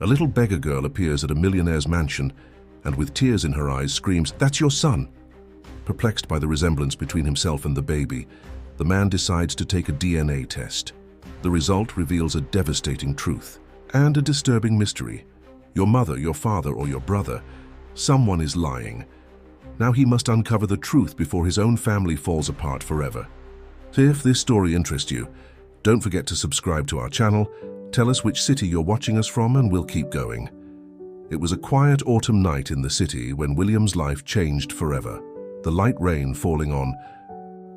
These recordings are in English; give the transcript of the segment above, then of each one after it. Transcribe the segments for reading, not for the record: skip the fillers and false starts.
A little beggar girl appears at a millionaire's mansion and with tears in her eyes screams, "That's your son!" Perplexed by the resemblance between himself and the baby, the man decides to take a DNA test. The result reveals a devastating truth and a disturbing mystery. Your mother, your father, or your brother, someone is lying. Now he must uncover the truth before his own family falls apart forever. So if this story interests you, don't forget to subscribe to our channel, tell us which city you're watching us from, and we'll keep going. It was a quiet autumn night in the city when William's life changed forever. The light rain falling on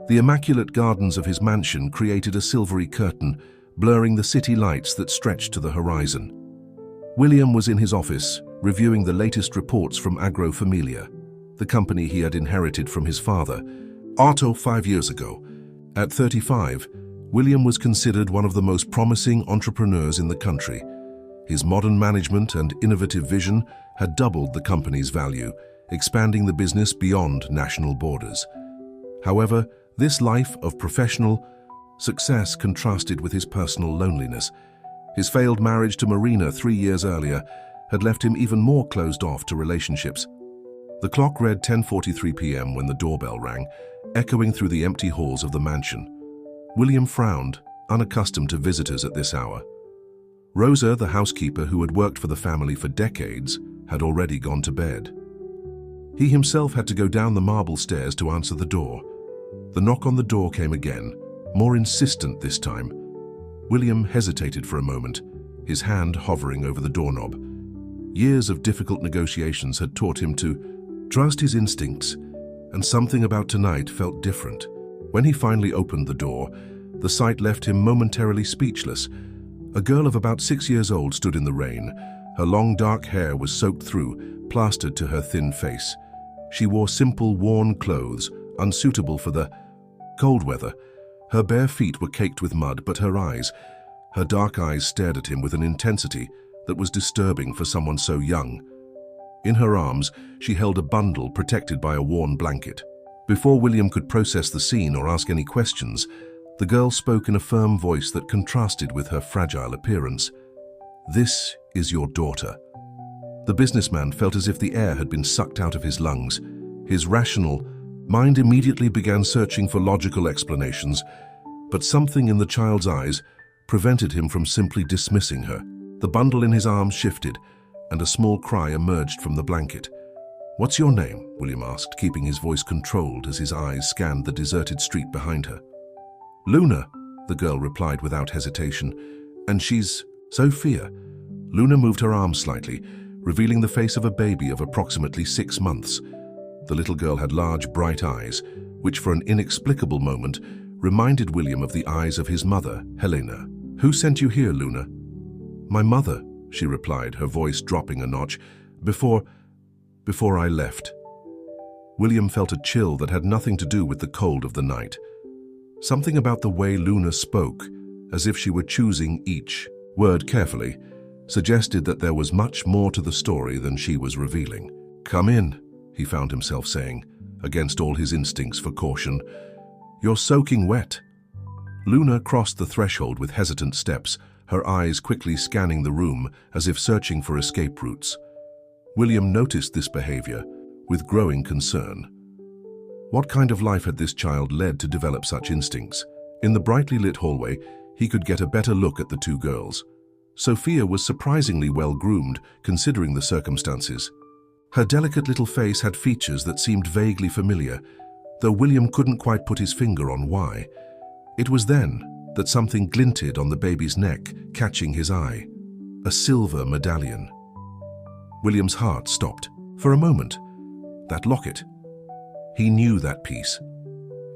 the immaculate gardens of his mansion created a silvery curtain, blurring the city lights that stretched to the horizon. William was in his office, reviewing the latest reports from Agrofamilia, the company he had inherited from his father, Otto, 5 years ago. At 35, William was considered one of the most promising entrepreneurs in the country. His modern management and innovative vision had doubled the company's value, expanding the business beyond national borders. However, this life of professional success contrasted with his personal loneliness. His failed marriage to Marina 3 years earlier had left him even more closed off to relationships. The clock read 10:43 p.m. when the doorbell rang, echoing through the empty halls of the mansion. William frowned, unaccustomed to visitors at this hour. Rosa, the housekeeper who had worked for the family for decades, had already gone to bed. He himself had to go down the marble stairs to answer the door. The knock on the door came again, more insistent this time. William hesitated for a moment, his hand hovering over the doorknob. Years of difficult negotiations had taught him to trust his instincts, and something about tonight felt different. When he finally opened the door, the sight left him momentarily speechless. A girl of about 6 years old stood in the rain. Her long dark hair was soaked through, plastered to her thin face. She wore simple, worn clothes, unsuitable for the cold weather. Her bare feet were caked with mud, but her dark eyes stared at him with an intensity that was disturbing for someone so young. In her arms, she held a bundle protected by a worn blanket. Before William could process the scene or ask any questions, the girl spoke in a firm voice that contrasted with her fragile appearance. "This is your daughter." The businessman felt as if the air had been sucked out of his lungs. His rational mind immediately began searching for logical explanations, but something in the child's eyes prevented him from simply dismissing her. The bundle in his arms shifted, and a small cry emerged from the blanket. "What's your name?" William asked, keeping his voice controlled as his eyes scanned the deserted street behind her. "Luna," the girl replied without hesitation. "And she's Sophia." Luna moved her arms slightly, revealing the face of a baby of approximately 6 months. The little girl had large, bright eyes, which for an inexplicable moment reminded William of the eyes of his mother, Helena. "Who sent you here, Luna?" "My mother," she replied, her voice dropping a notch. Before I left." William felt a chill that had nothing to do with the cold of the night. Something about the way Luna spoke, as if she were choosing each word carefully, suggested that there was much more to the story than she was revealing. "Come in," he found himself saying, against all his instincts for caution. "You're soaking wet." Luna crossed the threshold with hesitant steps, her eyes quickly scanning the room as if searching for escape routes. William noticed this behavior with growing concern. What kind of life had this child led to develop such instincts? In the brightly lit hallway, he could get a better look at the two girls. Sophia was surprisingly well-groomed, considering the circumstances. Her delicate little face had features that seemed vaguely familiar, though William couldn't quite put his finger on why. It was then that something glinted on the baby's neck, catching his eye. A silver medallion. William's heart stopped. For a moment, that locket. He knew that piece.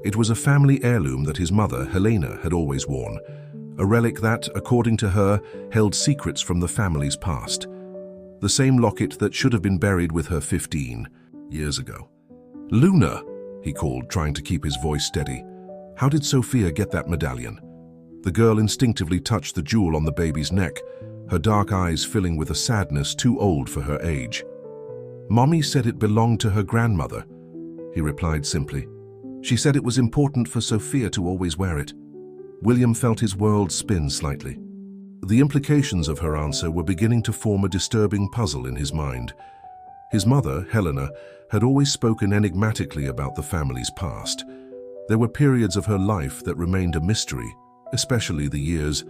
It was a family heirloom that his mother, Helena, had always worn. A relic that, according to her, held secrets from the family's past. The same locket that should have been buried with her 15 years ago. "Luna," he called, trying to keep his voice steady. "How did Sophia get that medallion?" The girl instinctively touched the jewel on the baby's neck, her dark eyes filling with a sadness too old for her age. "Mommy said it belonged to her grandmother," he replied simply. "She said it was important for Sophia to always wear it." William felt his world spin slightly. The implications of her answer were beginning to form a disturbing puzzle in his mind. His mother, Helena, had always spoken enigmatically about the family's past. There were periods of her life that remained a mystery, especially the years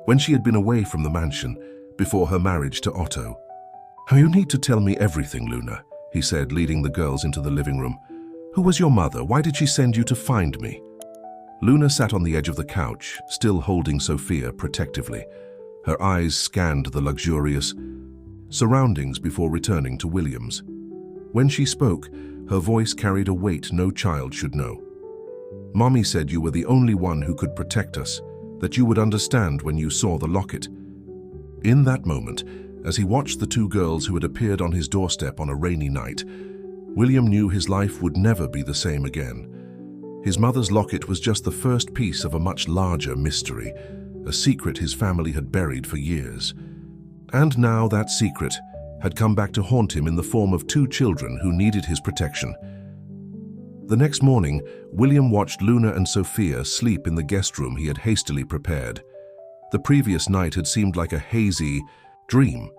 when she had been away from the mansion before her marriage to Otto. "You need to tell me everything, Luna," he said, leading the girls into the living room. "Who was your mother? Why did she send you to find me?" Luna sat on the edge of the couch, still holding Sophia protectively. Her eyes scanned the luxurious surroundings before returning to William's. When she spoke, her voice carried a weight no child should know. "Mommy said you were the only one who could protect us, that you would understand when you saw the locket." In that moment, as he watched the two girls who had appeared on his doorstep on a rainy night, William knew his life would never be the same again. His mother's locket was just the first piece of a much larger mystery, a secret his family had buried for years. And now that secret had come back to haunt him in the form of two children who needed his protection. The next morning, William watched Luna and Sophia sleep in the guest room he had hastily prepared. The previous night had seemed like a hazy dream,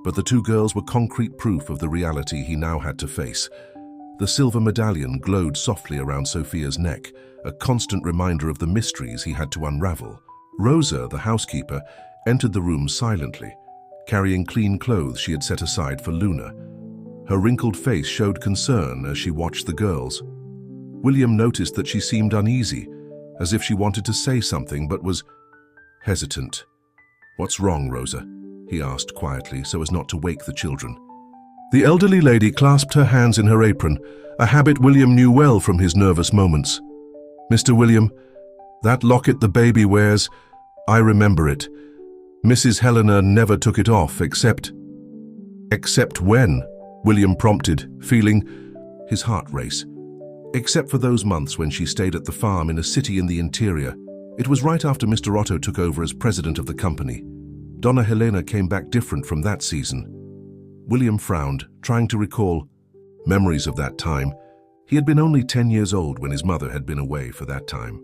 but the two girls were concrete proof of the reality he now had to face. The silver medallion glowed softly around Sophia's neck, a constant reminder of the mysteries he had to unravel. Rosa, the housekeeper, entered the room silently, carrying clean clothes she had set aside for Luna. Her wrinkled face showed concern as she watched the girls. William noticed that she seemed uneasy, as if she wanted to say something but was hesitant. "What's wrong, Rosa?" he asked quietly so as not to wake the children. The elderly lady clasped her hands in her apron, a habit William knew well from his nervous moments. "Mr. William, that locket the baby wears, I remember it. Mrs. Helena never took it off except..." "Except when?" William prompted, feeling his heart race. "Except for those months when she stayed at the farm in a city in the interior. It was right after Mr. Otto took over as president of the company. Donna Helena came back different from that season." William frowned, trying to recall memories of that time. He had been only 10 years old when his mother had been away for that time.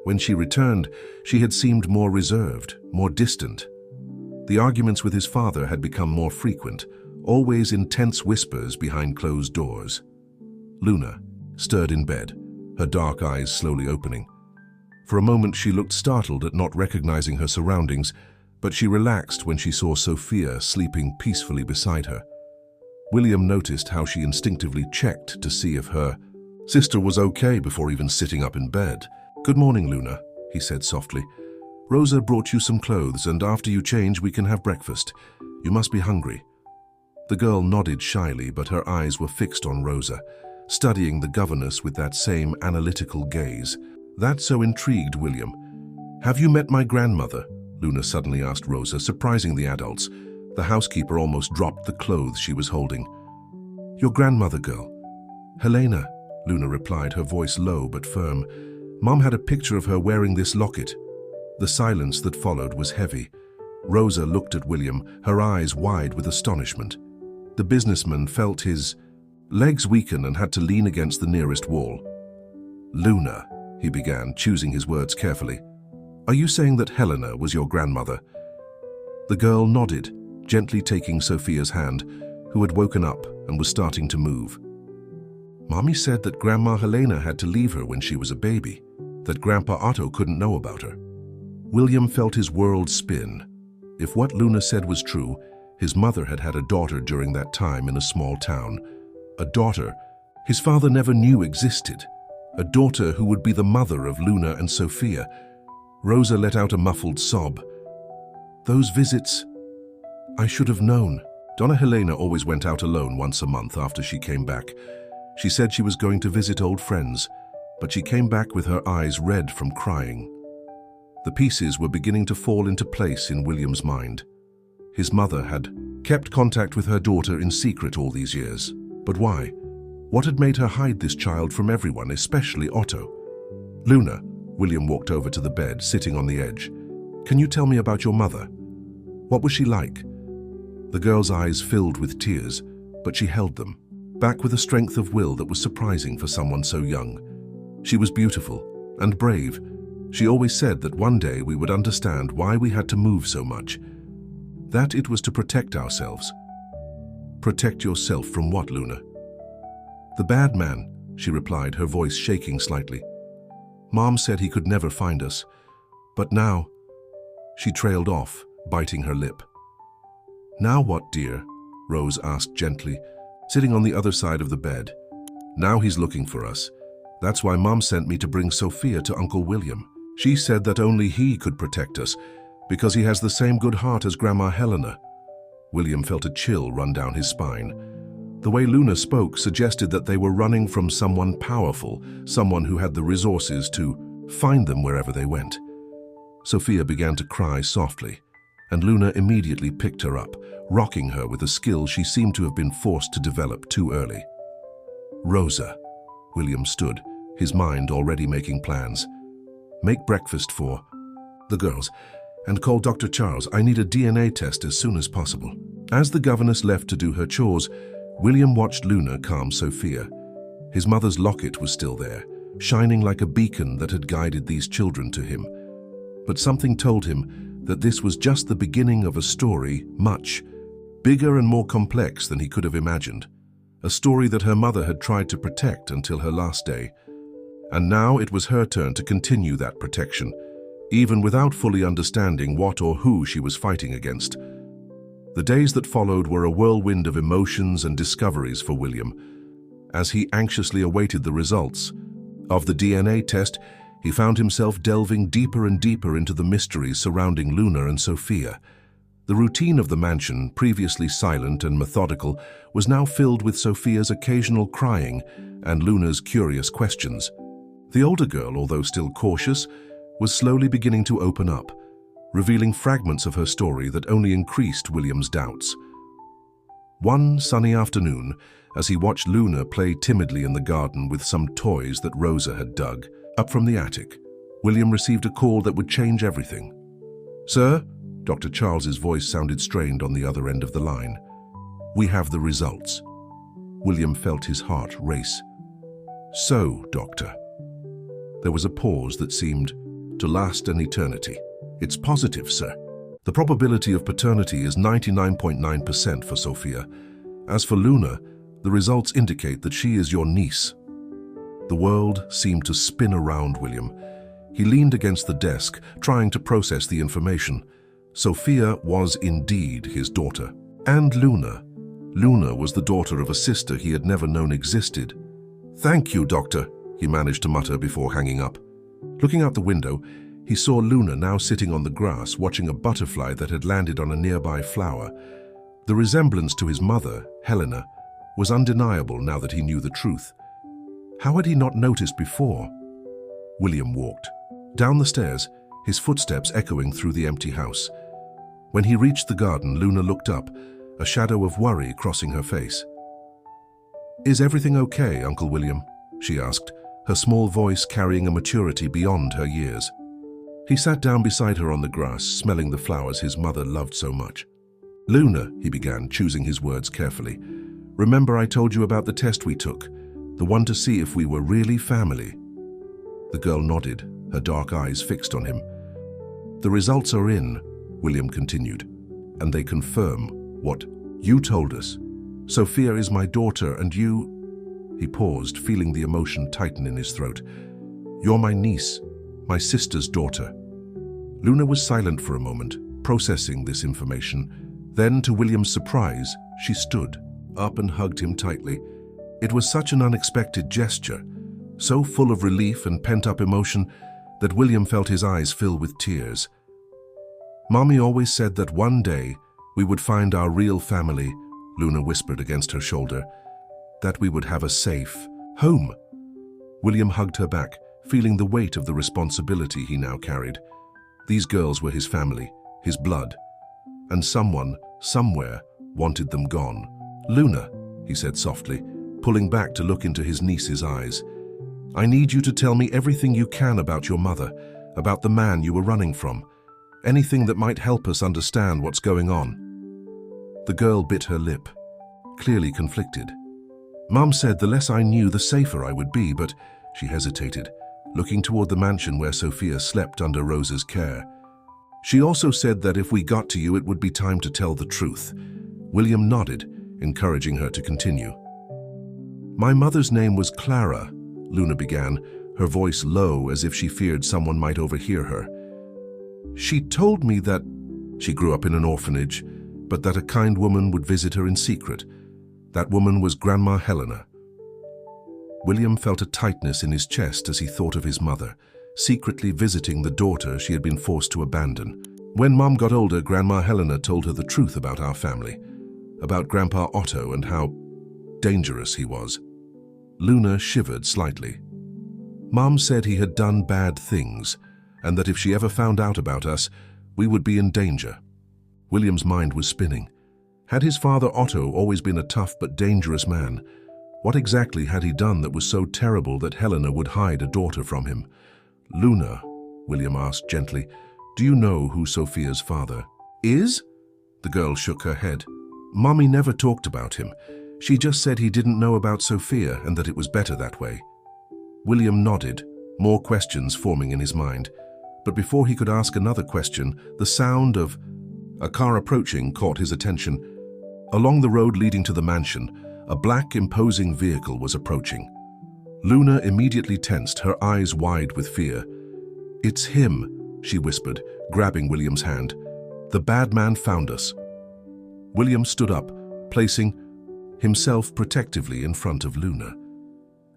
When she returned, she had seemed more reserved, more distant. The arguments with his father had become more frequent, always in tense whispers behind closed doors. Luna stirred in bed, her dark eyes slowly opening. For a moment she looked startled at not recognizing her surroundings, but she relaxed when she saw Sophia sleeping peacefully beside her. William noticed how she instinctively checked to see if her sister was okay before even sitting up in bed. "Good morning, Luna," he said softly. "Rosa brought you some clothes, and after you change we can have breakfast. You must be hungry." The girl nodded shyly, but her eyes were fixed on Rosa, studying the governess with that same analytical gaze. That so intrigued William. "Have you met my grandmother?" Luna suddenly asked Rosa, surprising the adults. The housekeeper almost dropped the clothes she was holding. "Your grandmother, girl." "Helena," Luna replied, her voice low but firm. "Mom had a picture of her wearing this locket." The silence that followed was heavy. Rosa looked at William, her eyes wide with astonishment. The businessman felt his legs weaken and had to lean against the nearest wall. "Luna," he began, choosing his words carefully. "Are you saying that Helena was your grandmother?" The girl nodded, gently taking Sophia's hand, who had woken up and was starting to move. "Mommy said that Grandma Helena had to leave her when she was a baby, that Grandpa Otto couldn't know about her." William felt his world spin. If what Luna said was true, his mother had had a daughter during that time in a small town. A daughter his father never knew existed. A daughter who would be the mother of Luna and Sophia. Rosa let out a muffled sob. "Those visits, I should have known." Donna Helena always went out alone once a month after she came back. She said she was going to visit old friends, but she came back with her eyes red from crying. The pieces were beginning to fall into place in William's mind. His mother had kept contact with her daughter in secret all these years. But why? What had made her hide this child from everyone, especially Otto? "Luna," William walked over to the bed, sitting on the edge. "Can you tell me about your mother? What was she like?" The girl's eyes filled with tears, but she held them, back with a strength of will that was surprising for someone so young. She was beautiful and brave, She always said that one day we would understand why we had to move so much. That it was to protect ourselves. Protect yourself from what, Luna? The bad man, she replied, her voice shaking slightly. Mom said he could never find us, but now... She trailed off, biting her lip. Now what, dear? Rose asked gently, sitting on the other side of the bed. Now he's looking for us. That's why Mom sent me to bring Sophia to Uncle William. She said that only he could protect us, because he has the same good heart as Grandma Helena. William felt a chill run down his spine. The way Luna spoke suggested that they were running from someone powerful, someone who had the resources to find them wherever they went. Sophia began to cry softly, and Luna immediately picked her up, rocking her with a skill she seemed to have been forced to develop too early. Rosa. William stood, his mind already making plans. Make breakfast for the girls, and call Dr. Charles. I need a DNA test as soon as possible. As the governess left to do her chores, William watched Luna calm Sophia. His mother's locket was still there, shining like a beacon that had guided these children to him. But something told him that this was just the beginning of a story much bigger and more complex than he could have imagined. A story that her mother had tried to protect until her last day. And now it was her turn to continue that protection, even without fully understanding what or who she was fighting against. The days that followed were a whirlwind of emotions and discoveries for William. As he anxiously awaited the results of the DNA test, he found himself delving deeper and deeper into the mysteries surrounding Luna and Sophia. The routine of the mansion, previously silent and methodical, was now filled with Sophia's occasional crying and Luna's curious questions. The older girl, although still cautious, was slowly beginning to open up, revealing fragments of her story that only increased William's doubts. One sunny afternoon, as he watched Luna play timidly in the garden with some toys that Rosa had dug up from the attic, William received a call that would change everything. "Sir?" Dr. Charles's voice sounded strained on the other end of the line. "We have the results." William felt his heart race. "So, Doctor." There was a pause that seemed to last an eternity. "It's positive, sir. The probability of paternity is 99.9% for Sophia. As for Luna, the results indicate that she is your niece." The world seemed to spin around William. He leaned against the desk, trying to process the information. Sophia was indeed his daughter. And Luna. Luna was the daughter of a sister he had never known existed. "Thank you, Doctor," he managed to mutter before hanging up. Looking out the window, he saw Luna now sitting on the grass watching a butterfly that had landed on a nearby flower. The resemblance to his mother, Helena, was undeniable now that he knew the truth. How had he not noticed before? William walked down the stairs, his footsteps echoing through the empty house. When he reached the garden, Luna looked up, a shadow of worry crossing her face. "Is everything okay, Uncle William?" she asked, her small voice carrying a maturity beyond her years. He sat down beside her on the grass, smelling the flowers his mother loved so much. "Luna," he began, choosing his words carefully, "remember I told you about the test we took, the one to see if we were really family?" The girl nodded, her dark eyes fixed on him. "The results are in," William continued, "and they confirm what you told us. Sophia is my daughter and you..." He paused, feeling the emotion tighten in his throat. "You're my niece, my sister's daughter." Luna was silent for a moment, processing this information. Then, to William's surprise, she stood up and hugged him tightly. It was such an unexpected gesture, so full of relief and pent-up emotion that William felt his eyes fill with tears. "Mommy always said that one day we would find our real family," Luna whispered against her shoulder, "that we would have a safe home." William hugged her back, feeling the weight of the responsibility he now carried. These girls were his family, his blood, and someone, somewhere, wanted them gone. "Luna," he said softly, pulling back to look into his niece's eyes, "I need you to tell me everything you can about your mother, about the man you were running from. Anything that might help us understand what's going on." The girl bit her lip, clearly conflicted. "Mom said the less I knew, the safer I would be, but..." She hesitated, looking toward the mansion where Sophia slept under Rosa's care. "She also said that if we got to you, it would be time to tell the truth." William nodded, encouraging her to continue. "My mother's name was Clara," Luna began, her voice low as if she feared someone might overhear her. "She told me that she grew up in an orphanage, but that a kind woman would visit her in secret. That woman was Grandma Helena." William felt a tightness in his chest as he thought of his mother, secretly visiting the daughter she had been forced to abandon. When Mom got older, Grandma Helena told her the truth about our family, about Grandpa Otto and how dangerous he was. Luna shivered slightly. "Mom said he had done bad things, and that if she ever found out about us, we would be in danger." William's mind was spinning. Had his father Otto always been a tough but dangerous man? What exactly had he done that was so terrible that Helena would hide a daughter from him? "Luna," William asked gently, "do you know who Sophia's father is?" The girl shook her head. "Mommy never talked about him. She just said he didn't know about Sophia and that it was better that way." William nodded, more questions forming in his mind. But before he could ask another question, the sound of a car approaching caught his attention. Along the road leading to the mansion, a black, imposing vehicle was approaching. Luna immediately tensed, her eyes wide with fear. "It's him," she whispered, grabbing William's hand. "The bad man found us." William stood up, placing himself protectively in front of Luna.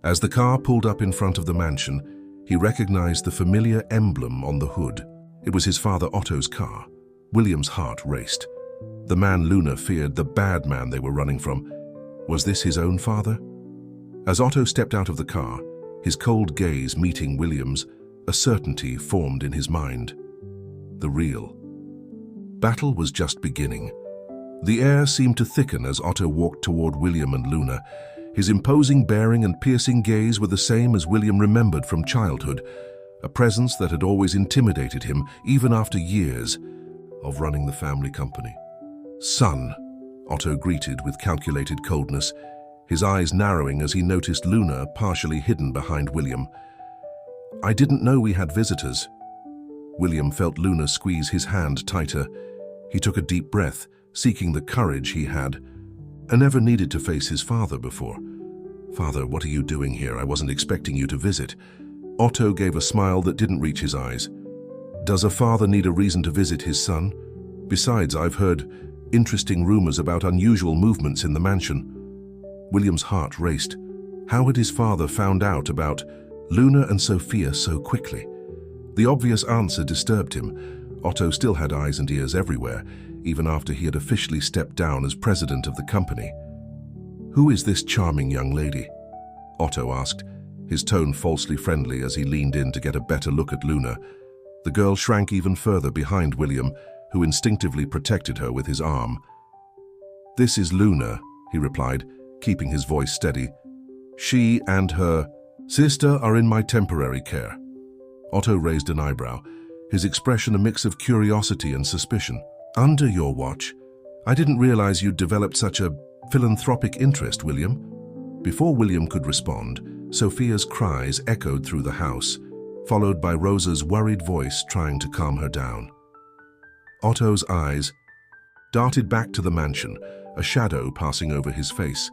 As the car pulled up in front of the mansion, he recognized the familiar emblem on the hood. It was his father Otto's car. William's heart raced. The man Luna feared, the bad man they were running from. Was this his own father? As Otto stepped out of the car, his cold gaze meeting William's, a certainty formed in his mind. The real battle was just beginning. The air seemed to thicken as Otto walked toward William and Luna. His imposing bearing and piercing gaze were the same as William remembered from childhood, a presence that had always intimidated him even after years of running the family company. "Son," Otto greeted with calculated coldness, his eyes narrowing as he noticed Luna partially hidden behind William. "I didn't know we had visitors." William felt Luna squeeze his hand tighter. He took a deep breath, seeking the courage he had. "I never needed to face his father before." "Father, what are you doing here? I wasn't expecting you to visit." Otto gave a smile that didn't reach his eyes. "Does a father need a reason to visit his son? Besides, I've heard interesting rumors about unusual movements in the mansion." William's heart raced. How had his father found out about Luna and Sophia so quickly? The obvious answer disturbed him. Otto still had eyes and ears everywhere, even after he had officially stepped down as president of the company. "Who is this charming young lady?" Otto asked, his tone falsely friendly as he leaned in to get a better look at Luna. The girl shrank even further behind William, who instinctively protected her with his arm. "This is Luna," he replied, keeping his voice steady. "She and her sister are in my temporary care." Otto raised an eyebrow, his expression a mix of curiosity and suspicion. "Under your watch? I didn't realize you'd developed such a philanthropic interest, William." Before William could respond, Sophia's cries echoed through the house, followed by Rosa's worried voice trying to calm her down. Otto's eyes darted back to the mansion, a shadow passing over his face.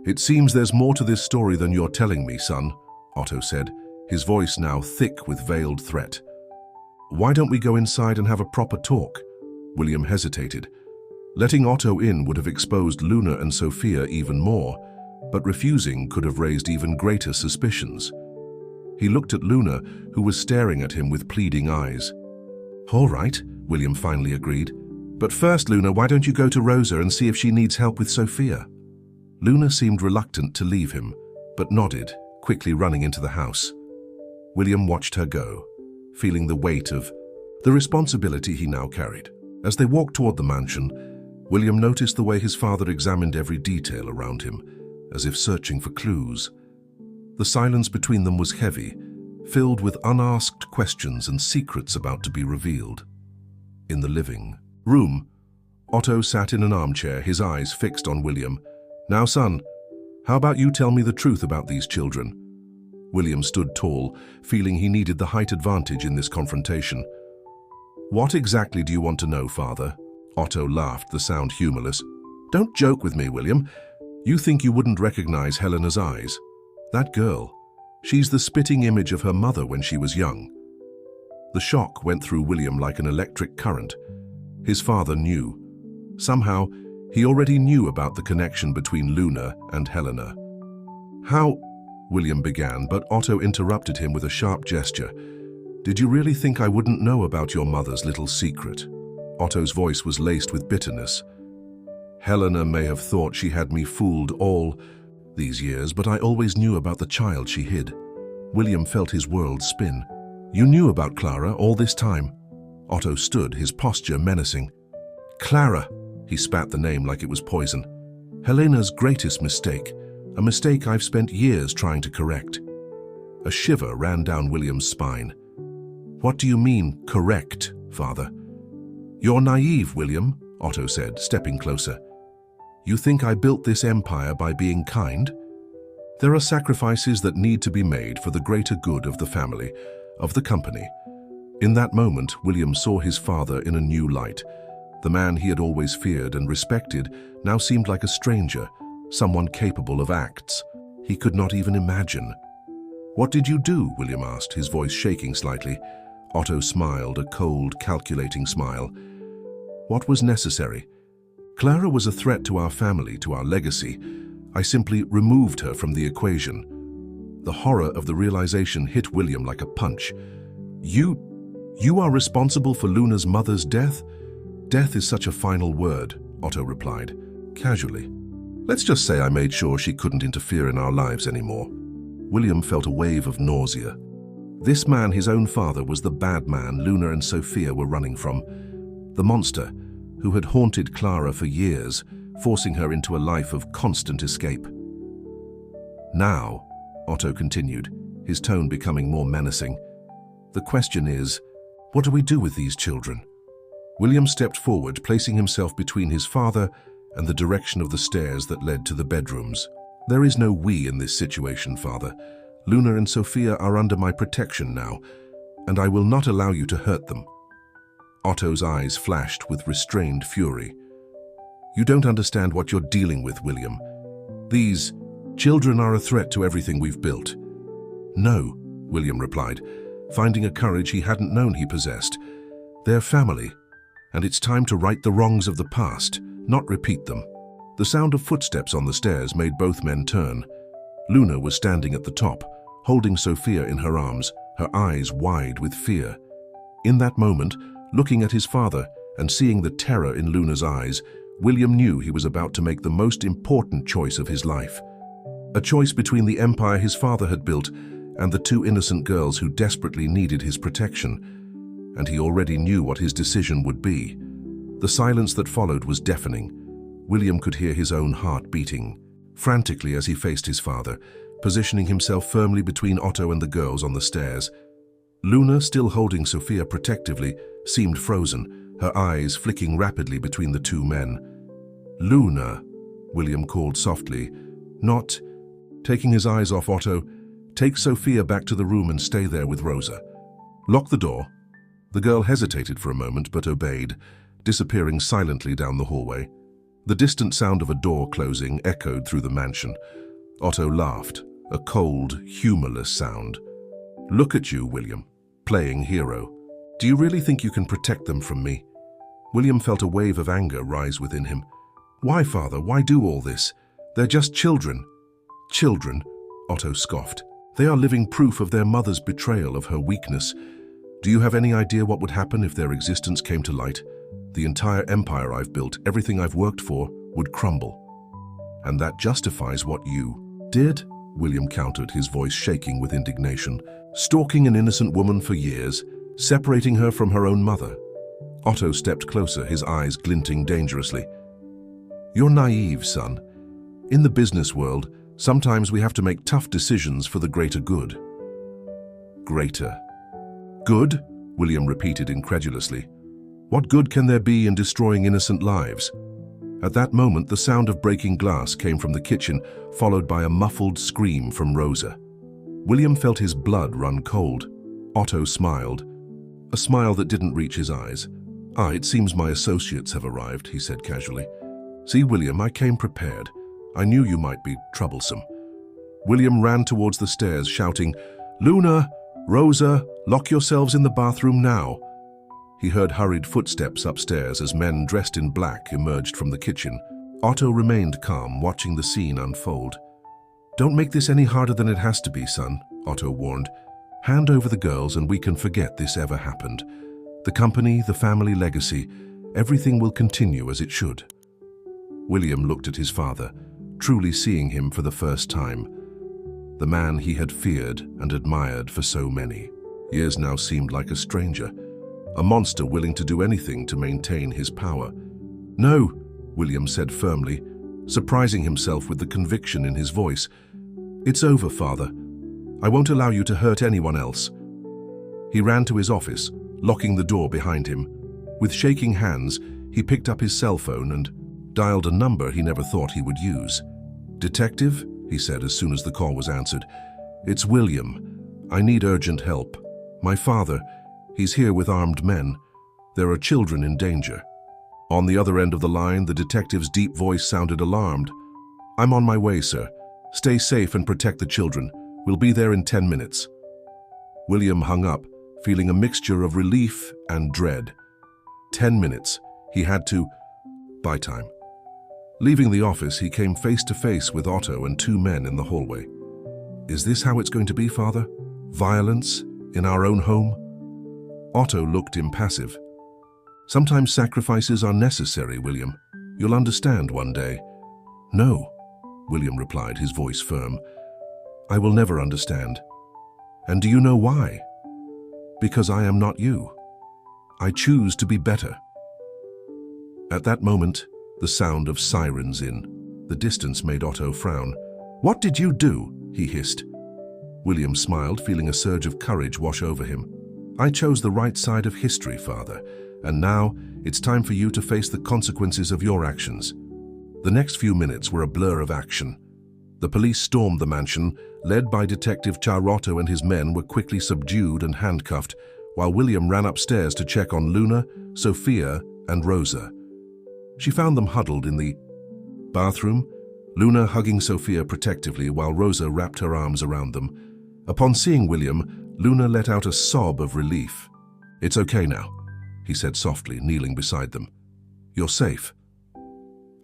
"It seems there's more to this story than you're telling me, son," Otto said, his voice now thick with veiled threat. "Why don't we go inside and have a proper talk?" William hesitated. Letting Otto in would have exposed Luna and Sophia even more, but refusing could have raised even greater suspicions. He looked at Luna, who was staring at him with pleading eyes. "All right," William finally agreed. "But first, Luna, why don't you go to Rosa and see if she needs help with Sophia?" Luna seemed reluctant to leave him, but nodded, quickly running into the house. William watched her go, feeling the weight of the responsibility he now carried. As they walked toward the mansion, William noticed the way his father examined every detail around him, as if searching for clues. The silence between them was heavy, filled with unasked questions and secrets about to be revealed. In the living room, Otto sat in an armchair, his eyes fixed on William. "Now, son, how about you tell me the truth about these children?" William stood tall, feeling he needed the height advantage in this confrontation. "What exactly do you want to know, father?" Otto laughed, the sound humorless. "Don't joke with me, William. You think you wouldn't recognize Helena's eyes? That girl, she's the spitting image of her mother when she was young." The shock went through William like an electric current. His father knew. Somehow, he already knew about the connection between Luna and Helena. "How?" William began, but Otto interrupted him with a sharp gesture. "Did you really think I wouldn't know about your mother's little secret?" Otto's voice was laced with bitterness. "Helena may have thought she had me fooled all these years, but I always knew about the child she hid." William felt his world spin. "You knew about Clara all this time?" Otto stood, his posture menacing. "Clara!" He spat the name like it was poison. "Helena's greatest mistake, a mistake I've spent years trying to correct." A shiver ran down William's spine. "What do you mean, correct, father?" "You're naive, William," Otto said, stepping closer. "You think I built this empire by being kind? There are sacrifices that need to be made for the greater good of the family, of the company." In that moment, William saw his father in a new light. The man he had always feared and respected now seemed like a stranger, someone capable of acts he could not even imagine. "What did you do?" William asked, his voice shaking slightly. Otto smiled, a cold, calculating smile. "What was necessary? Clara was a threat to our family, to our legacy. I simply removed her from the equation." The horror of the realization hit William like a punch. You are responsible for Luna's mother's death?" "Death is such a final word," Otto replied, casually. "Let's just say I made sure she couldn't interfere in our lives anymore." William felt a wave of nausea. This man, his own father, was the bad man Luna and Sophia were running from. The monster who had haunted Clara for years, forcing her into a life of constant escape. "Now," Otto continued, his tone becoming more menacing, "the question is, what do we do with these children?" William stepped forward, placing himself between his father and the direction of the stairs that led to the bedrooms. "There is no we in this situation, father. Luna and Sophia are under my protection now, and I will not allow you to hurt them." Otto's eyes flashed with restrained fury. "You don't understand what you're dealing with, William. These children are a threat to everything we've built." "No," William replied, finding a courage he hadn't known he possessed. "They're family, and it's time to right the wrongs of the past, not repeat them." The sound of footsteps on the stairs made both men turn. Luna was standing at the top, holding Sophia in her arms, her eyes wide with fear. In that moment, looking at his father and seeing the terror in Luna's eyes, William knew he was about to make the most important choice of his life. A choice between the empire his father had built and the two innocent girls who desperately needed his protection. And he already knew what his decision would be. The silence that followed was deafening. William could hear his own heart beating frantically as he faced his father, positioning himself firmly between Otto and the girls on the stairs. Luna, still holding Sophia protectively, seemed frozen, her eyes flicking rapidly between the two men. "Luna," William called softly, not taking his eyes off Otto. "Take Sophia back to the room and stay there with Rosa. Lock the door." The girl hesitated for a moment but obeyed, disappearing silently down the hallway. The distant sound of a door closing echoed through the mansion. Otto laughed, a cold, humorless sound. "Look at you, William, playing hero. Do you really think you can protect them from me?" William felt a wave of anger rise within him. "Why, father, why do all this? They're just children." "Children?" Otto scoffed. "They are living proof of their mother's betrayal of her weakness. Do you have any idea what would happen if their existence came to light? The entire empire I've built, everything I've worked for, would crumble. And that justifies what you did?" William countered, his voice shaking with indignation. "Stalking an innocent woman for years, separating her from her own mother." Otto stepped closer, his eyes glinting dangerously. "You're naive, son. In the business world, sometimes we have to make tough decisions for the greater good." "Greater good?" William repeated incredulously. "What good can there be in destroying innocent lives?" At that moment, the sound of breaking glass came from the kitchen, followed by a muffled scream from Rosa. William felt his blood run cold. Otto smiled, a smile that didn't reach his eyes. "Ah, it seems my associates have arrived," he said casually. "See, William, I came prepared. I knew you might be troublesome." William ran towards the stairs, shouting, "Luna, Rosa, lock yourselves in the bathroom now." He heard hurried footsteps upstairs as men dressed in black emerged from the kitchen. Otto remained calm, watching the scene unfold. "Don't make this any harder than it has to be, son," Otto warned. "Hand over the girls and we can forget this ever happened. The company, the family legacy, everything will continue as it should." William looked at his father, truly seeing him for the first time. The man he had feared and admired for so many years now seemed like a stranger, a monster willing to do anything to maintain his power. "No," William said firmly, surprising himself with the conviction in his voice. "It's over, Father. I won't allow you to hurt anyone else." He ran to his office, locking the door behind him. With shaking hands, he picked up his cell phone and dialed a number he never thought he would use. "Detective?" he said as soon as the call was answered. "It's William. I need urgent help. My father, he's here with armed men. There are children in danger." On the other end of the line, the detective's deep voice sounded alarmed. "I'm on my way, sir. Stay safe and protect the children. We'll be there in 10 minutes. William hung up, feeling a mixture of relief and dread. 10 minutes. He had to buy time. Leaving the office, he came face to face with Otto and 2 men in the hallway. "Is this how it's going to be, Father? Violence in our own home?" Otto looked impassive. "Sometimes sacrifices are necessary, William. You'll understand one day." "No," William replied, his voice firm. "I will never understand. And do you know why? Because I am not you. I choose to be better." At that moment, the sound of sirens in the distance made Otto frown. "What did you do?" he hissed. William smiled, feeling a surge of courage wash over him. "I chose the right side of history, Father, and now it's time for you to face the consequences of your actions." The next few minutes were a blur of action. The police stormed the mansion, led by Detective Charotto, and his men were quickly subdued and handcuffed, while William ran upstairs to check on Luna, Sophia, and Rosa. She found them huddled in the bathroom, Luna hugging Sophia protectively while Rosa wrapped her arms around them. Upon seeing William, Luna let out a sob of relief. "It's okay now," he said softly, kneeling beside them. "You're safe."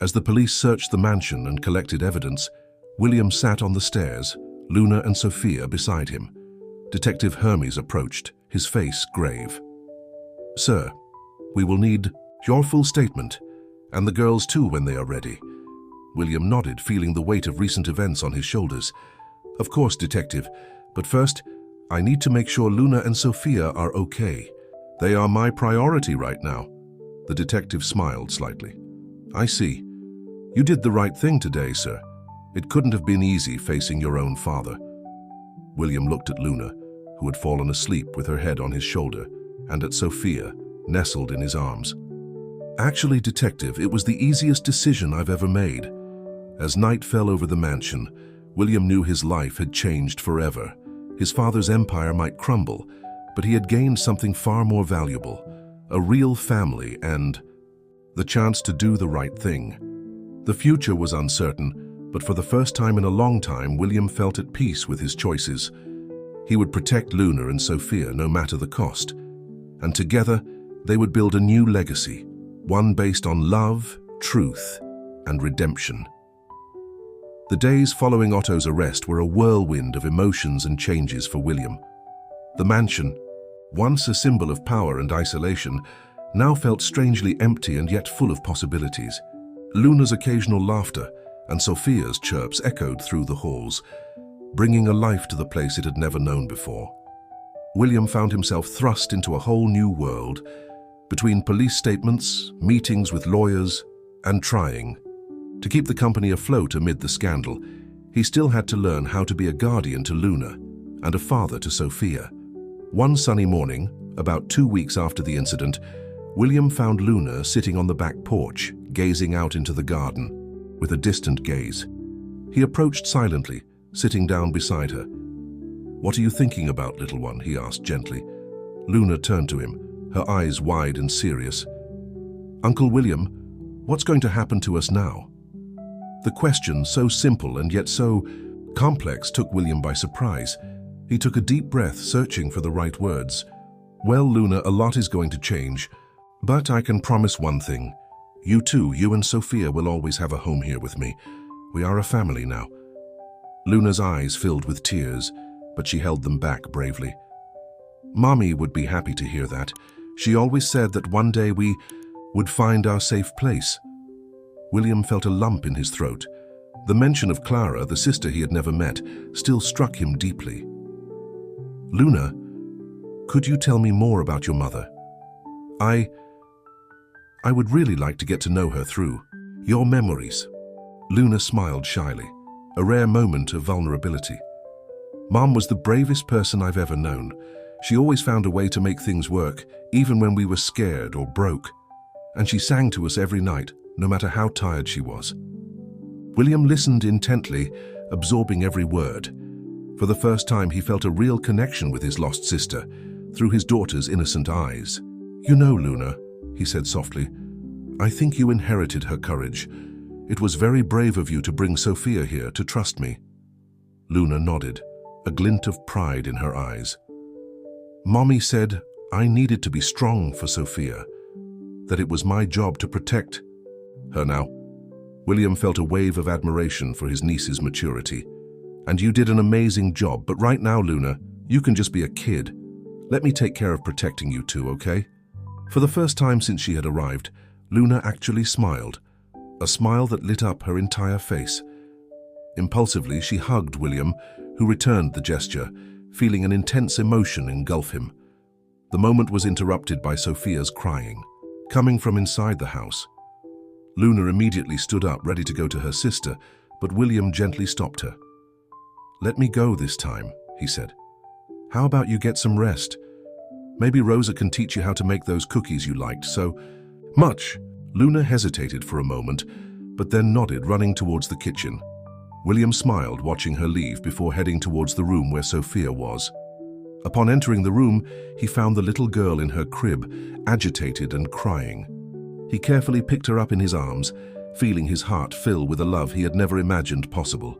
As the police searched the mansion and collected evidence, William sat on the stairs, Luna and Sophia beside him. Detective Hermes approached, his face grave. "Sir, we will need your full statement, and the girls too when they are ready." William nodded, feeling the weight of recent events on his shoulders. "Of course, Detective, but first, I need to make sure Luna and Sophia are okay. They are my priority right now." The detective smiled slightly. "I see. You did the right thing today, sir. It couldn't have been easy facing your own father." William looked at Luna, who had fallen asleep with her head on his shoulder, and at Sophia, nestled in his arms. "Actually, Detective, it was the easiest decision I've ever made." As night fell over the mansion, William knew his life had changed forever. His father's empire might crumble, but he had gained something far more valuable, a real family and the chance to do the right thing. The future was uncertain, but for the first time in a long time, William felt at peace with his choices. He would protect Luna and Sophia no matter the cost, and together they would build a new legacy, one based on love, truth, and redemption. The days following Otto's arrest were a whirlwind of emotions and changes for William. The mansion, once a symbol of power and isolation, now felt strangely empty and yet full of possibilities. Luna's occasional laughter and Sophia's chirps echoed through the halls, bringing a life to the place it had never known before. William found himself thrust into a whole new world, between police statements, meetings with lawyers, and trying to keep the company afloat amid the scandal. He still had to learn how to be a guardian to Luna and a father to Sophia. One sunny morning, about 2 weeks after the incident, William found Luna sitting on the back porch, gazing out into the garden, with a distant gaze. He approached silently, sitting down beside her. "What are you thinking about, little one?" he asked gently. Luna turned to him, her eyes wide and serious. "Uncle William, what's going to happen to us now?" The question, so simple and yet so complex, took William by surprise. He took a deep breath, searching for the right words. "Well, Luna, a lot is going to change, but I can promise one thing. You too, you and Sophia will always have a home here with me. We are a family now." Luna's eyes filled with tears, but she held them back bravely. "Mommy would be happy to hear that. She always said that one day we would find our safe place." William felt a lump in his throat. The mention of Clara, the sister he had never met, still struck him deeply. "Luna, could you tell me more about your mother? I would really like to get to know her through your memories." Luna smiled shyly, a rare moment of vulnerability. "Mom was the bravest person I've ever known. She always found a way to make things work, even when we were scared or broke. And she sang to us every night, no matter how tired she was." William listened intently, absorbing every word. For the first time, he felt a real connection with his lost sister, through his daughter's innocent eyes. "You know, Luna," he said softly, "I think you inherited her courage. It was very brave of you to bring Sophia here to trust me." Luna nodded, a glint of pride in her eyes. "Mommy said I needed to be strong for Sophia, that it was my job to protect her now." William felt a wave of admiration for his niece's maturity. "And you did an amazing job, but right now, Luna, you can just be a kid. Let me take care of protecting you two, okay?" For the first time since she had arrived, Luna actually smiled, a smile that lit up her entire face. Impulsively, she hugged William, who returned the gesture, feeling an intense emotion engulf him. The moment was interrupted by Sophia's crying, coming from inside the house. Luna immediately stood up, ready to go to her sister, but William gently stopped her. "Let me go this time," he said. "How about you get some rest? Maybe Rosa can teach you how to make those cookies you liked so much." Luna hesitated for a moment, but then nodded, running towards the kitchen. William smiled, watching her leave before heading towards the room where Sophia was. Upon entering the room, he found the little girl in her crib, agitated and crying. He carefully picked her up in his arms, feeling his heart fill with a love he had never imagined possible.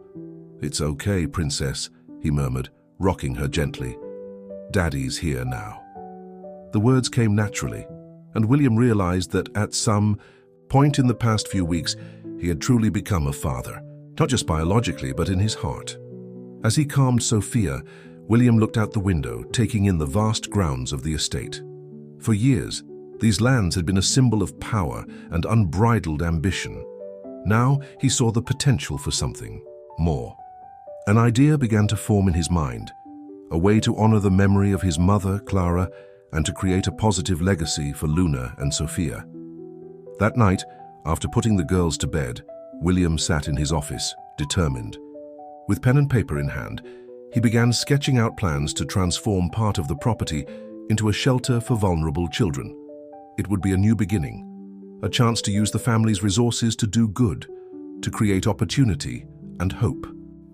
"It's okay, princess," he murmured, rocking her gently. "Daddy's here now." The words came naturally, and William realized that at some point in the past few weeks, he had truly become a father, not just biologically, but in his heart. As he calmed Sophia, William looked out the window, taking in the vast grounds of the estate. For years, these lands had been a symbol of power and unbridled ambition. Now he saw the potential for something more. An idea began to form in his mind, a way to honor the memory of his mother, Clara, and to create a positive legacy for Luna and Sophia. That night, after putting the girls to bed, William sat in his office, determined. With pen and paper in hand, he began sketching out plans to transform part of the property into a shelter for vulnerable children. It would be a new beginning, a chance to use the family's resources to do good, to create opportunity and hope,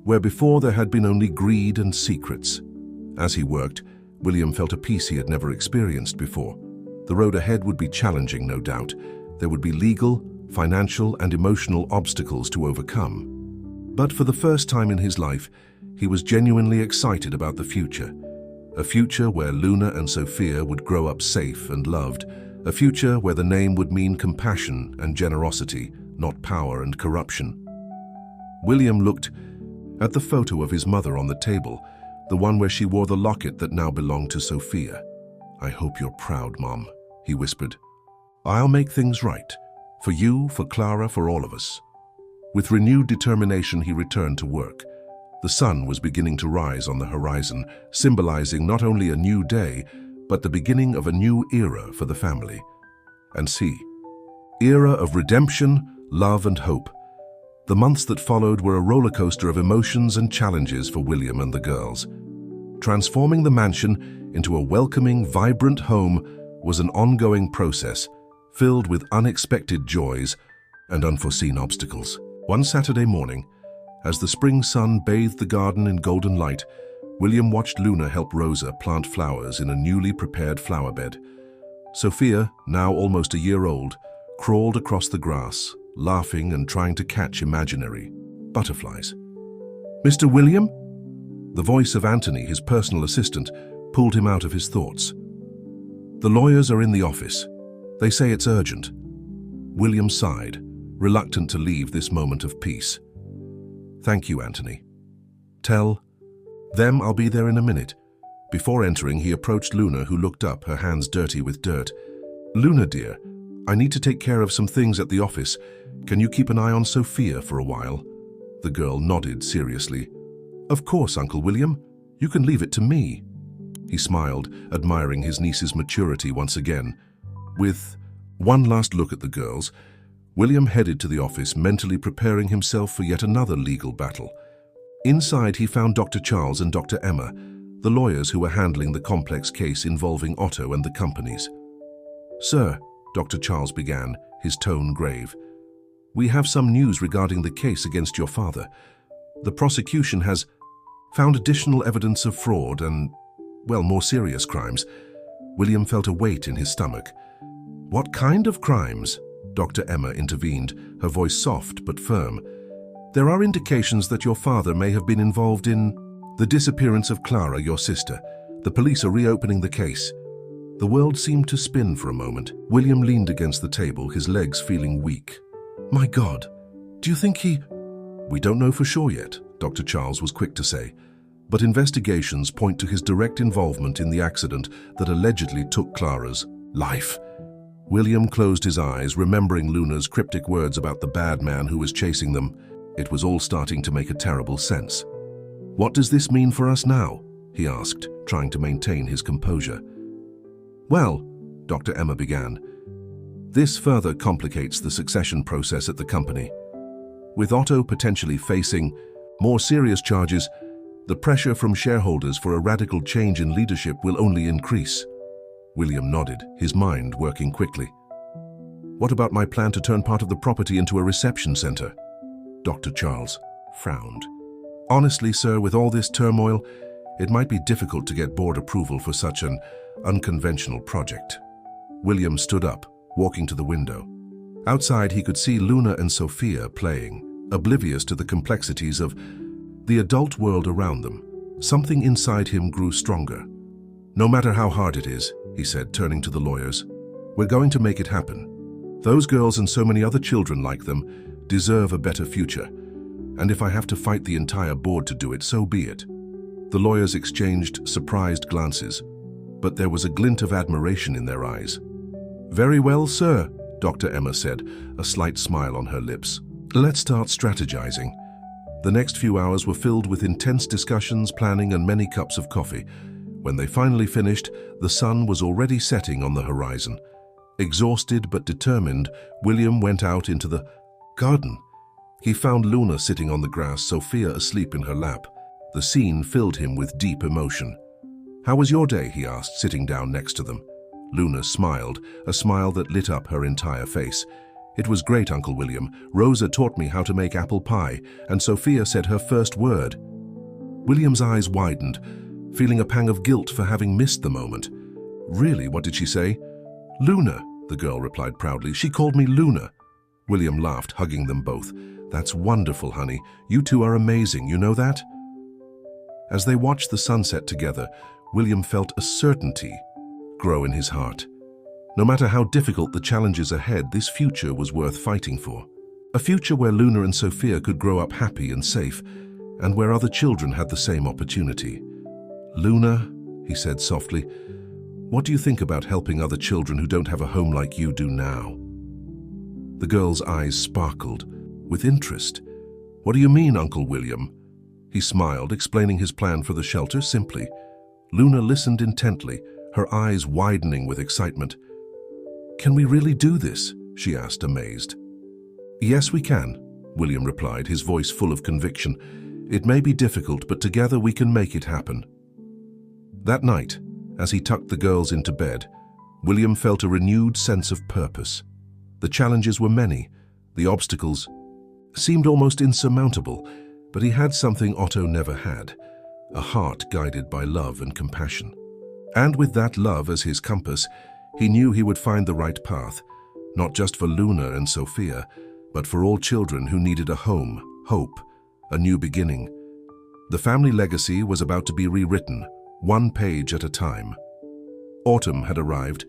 where before there had been only greed and secrets. As he worked, William felt a peace he had never experienced before. The road ahead would be challenging, no doubt. There would be legal, financial, and emotional obstacles to overcome. But for the first time in his life, he was genuinely excited about the future. A future where Luna and Sophia would grow up safe and loved. A future where the name would mean compassion and generosity, not power and corruption. William looked at the photo of his mother on the table, the one where she wore the locket that now belonged to Sophia. "I hope you're proud, Mom," he whispered. "I'll make things right. For you, for Clara, for all of us." With renewed determination, he returned to work. The sun was beginning to rise on the horizon, symbolizing not only a new day, but the beginning of a new era for the family. And see, era of redemption, love, and hope. The months that followed were a roller coaster of emotions and challenges for William and the girls. Transforming the mansion into a welcoming, vibrant home was an ongoing process, filled with unexpected joys and unforeseen obstacles. One Saturday morning, as the spring sun bathed the garden in golden light, William watched Luna help Rosa plant flowers in a newly prepared flower bed. Sophia, now almost a year old, crawled across the grass, laughing and trying to catch imaginary butterflies. "Mr. William?" The voice of Anthony, his personal assistant, pulled him out of his thoughts. "The lawyers are in the office. They say it's urgent." William sighed, reluctant to leave this moment of peace. "Thank you, Anthony. Tell them I'll be there in a minute." Before entering, he approached Luna, who looked up, her hands dirty with dirt. "Luna, dear, I need to take care of some things at the office. Can you keep an eye on Sophia for a while?" The girl nodded seriously. "Of course, Uncle William. You can leave it to me." He smiled, admiring his niece's maturity once again. With one last look at the girls, William headed to the office, mentally preparing himself for yet another legal battle. Inside, he found Dr. Charles and Dr. Emma, the lawyers who were handling the complex case involving Otto and the companies. "Sir," Dr. Charles began, his tone grave, "we have some news regarding the case against your father. The prosecution has found additional evidence of fraud and, well, more serious crimes." William felt a weight in his stomach. "What kind of crimes?" Dr. Emma intervened, her voice soft but firm. "There are indications that your father may have been involved in the disappearance of Clara, your sister. The police are reopening the case." The world seemed to spin for a moment. William leaned against the table, his legs feeling weak. "My God, do you think he—" "We don't know for sure yet," Dr. Charles was quick to say, "but investigations point to his direct involvement in the accident that allegedly took Clara's life." William closed his eyes, remembering Luna's cryptic words about the bad man who was chasing them. It was all starting to make a terrible sense. "What does this mean for us now?" he asked, trying to maintain his composure. "Well," Dr. Emma began, "this further complicates the succession process at the company. With Otto potentially facing more serious charges, the pressure from shareholders for a radical change in leadership will only increase." William nodded, his mind working quickly. "What about my plan to turn part of the property into a reception center?" Dr. Charles frowned. "Honestly, sir, with all this turmoil, it might be difficult to get board approval for such an unconventional project." William stood up, walking to the window. Outside, he could see Luna and Sophia playing, oblivious to the complexities of the adult world around them. Something inside him grew stronger. "No matter how hard it is," he said, turning to the lawyers, "we're going to make it happen. Those girls and so many other children like them deserve a better future. And if I have to fight the entire board to do it, so be it." The lawyers exchanged surprised glances, but there was a glint of admiration in their eyes. "Very well, sir," Dr. Emma said, a slight smile on her lips. "Let's start strategizing." The next few hours were filled with intense discussions, planning, and many cups of coffee. When they finally finished, the sun was already setting on the horizon. Exhausted but determined, William went out into the garden. He found Luna sitting on the grass, Sophia asleep in her lap. The scene filled him with deep emotion. "How was your day?" he asked, sitting down next to them. Luna smiled, a smile that lit up her entire face. "It was great, Uncle William. Rosa taught me how to make apple pie, and Sophia said her first word." William's eyes widened, feeling a pang of guilt for having missed the moment. "Really, what did she say?" "Luna," the girl replied proudly. "She called me Luna." William laughed, hugging them both. "That's wonderful, honey. You two are amazing, you know that?" As they watched the sunset together, William felt a certainty grow in his heart. No matter how difficult the challenges ahead, this future was worth fighting for. A future where Luna and Sophia could grow up happy and safe, and where other children had the same opportunity. "Luna," he said softly, "what do you think about helping other children who don't have a home like you do now?" The girl's eyes sparkled with interest. "What do you mean, Uncle William?" He smiled, explaining his plan for the shelter simply. Luna listened intently, her eyes widening with excitement. "Can we really do this?" she asked, amazed. "Yes, we can," William replied, his voice full of conviction. "It may be difficult, but together we can make it happen." That night, as he tucked the girls into bed, William felt a renewed sense of purpose. The challenges were many, the obstacles seemed almost insurmountable, but he had something Otto never had, a heart guided by love and compassion. And with that love as his compass, he knew he would find the right path, not just for Luna and Sophia, but for all children who needed a home, hope, a new beginning. The family legacy was about to be rewritten, one page at a time. Autumn had arrived,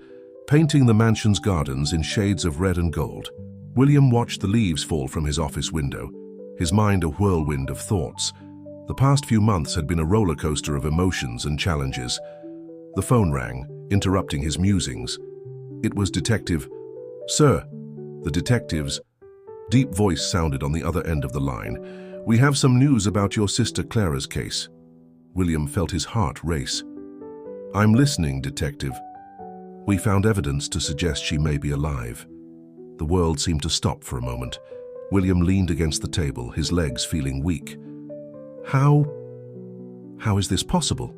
painting the mansion's gardens in shades of red and gold. William watched the leaves fall from his office window, his mind a whirlwind of thoughts. The past few months had been a roller coaster of emotions and challenges. The phone rang, interrupting his musings. It was Detective. "Sir," the detective's deep voice sounded on the other end of the line. "We have some news about your sister Clara's case." William felt his heart race. "I'm listening, Detective." "We found evidence to suggest she may be alive." The world seemed to stop for a moment. William leaned against the table, his legs feeling weak. How is this possible?"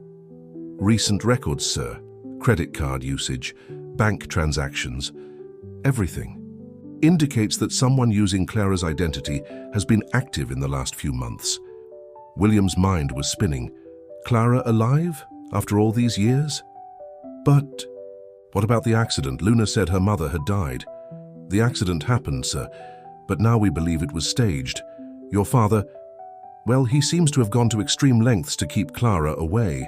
"Recent records, sir. Credit card usage, bank transactions, everything indicates that someone using Clara's identity has been active in the last few months." William's mind was spinning. Clara alive after all these years? But what about the accident? Luna said her mother had died. "The accident happened, sir, but now we believe it was staged. Your father, well, he seems to have gone to extreme lengths to keep Clara away."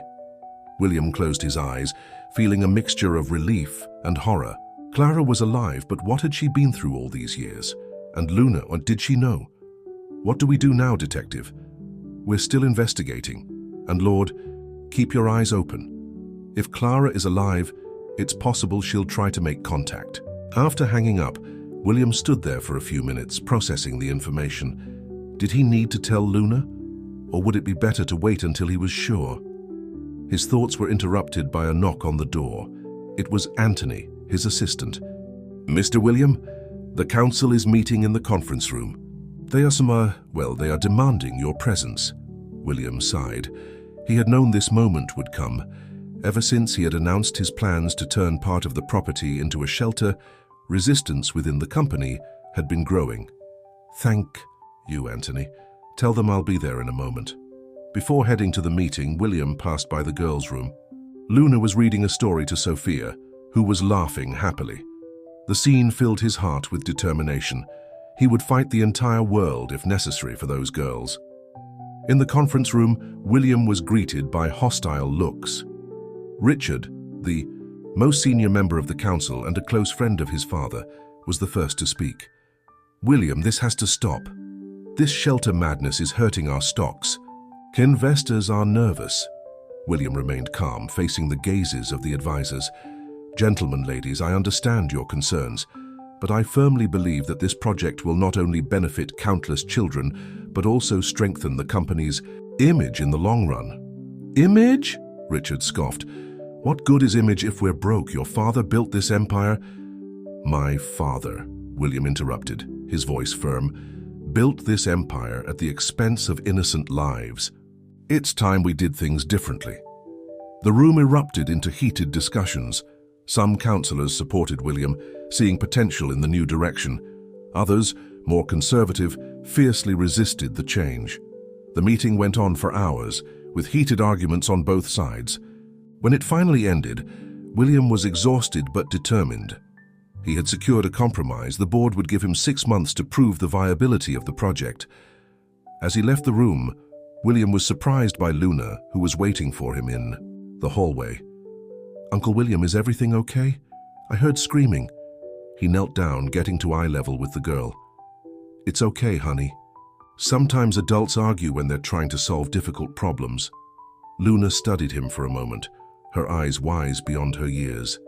William closed his eyes, feeling a mixture of relief and horror. Clara was alive, but what had she been through all these years? And Luna, or did she know? "What do we do now, Detective?" "We're still investigating. And Lord, keep your eyes open. If Clara is alive, it's possible she'll try to make contact." After hanging up, William stood there for a few minutes, processing the information. Did he need to tell Luna? Or would it be better to wait until he was sure? His thoughts were interrupted by a knock on the door. It was Anthony, his assistant. "Mr. William, the council is meeting in the conference room. They are demanding your presence." William sighed. He had known this moment would come. Ever since he had announced his plans to turn part of the property into a shelter, resistance within the company had been growing. "Thank you, Anthony. Tell them I'll be there in a moment." Before heading to the meeting, William passed by the girls' room. Luna was reading a story to Sophia, who was laughing happily. The scene filled his heart with determination. He would fight the entire world if necessary for those girls. In the conference room, William was greeted by hostile looks. Richard, the most senior member of the council and a close friend of his father, was the first to speak. "William, this has to stop. This shelter madness is hurting our stocks. Investors are nervous." William remained calm, facing the gazes of the advisors. "Gentlemen, ladies, I understand your concerns, but I firmly believe that this project will not only benefit countless children, but also strengthen the company's image in the long run." "Image?" Richard scoffed. "What good is image if we're broke? Your father built this empire." "My father," William interrupted, his voice firm, "built this empire at the expense of innocent lives. It's time we did things differently." The room erupted into heated discussions. Some councillors supported William, seeing potential in the new direction. Others, more conservative, fiercely resisted the change. The meeting went on for hours, with heated arguments on both sides. When it finally ended, William was exhausted but determined. He had secured a compromise. The board would give him 6 months to prove the viability of the project. As he left the room, William was surprised by Luna, who was waiting for him in the hallway. "Uncle William, is everything okay? I heard screaming." He knelt down, getting to eye level with the girl. "It's okay, honey. Sometimes adults argue when they're trying to solve difficult problems." Luna studied him for a moment, her eyes wise beyond her years.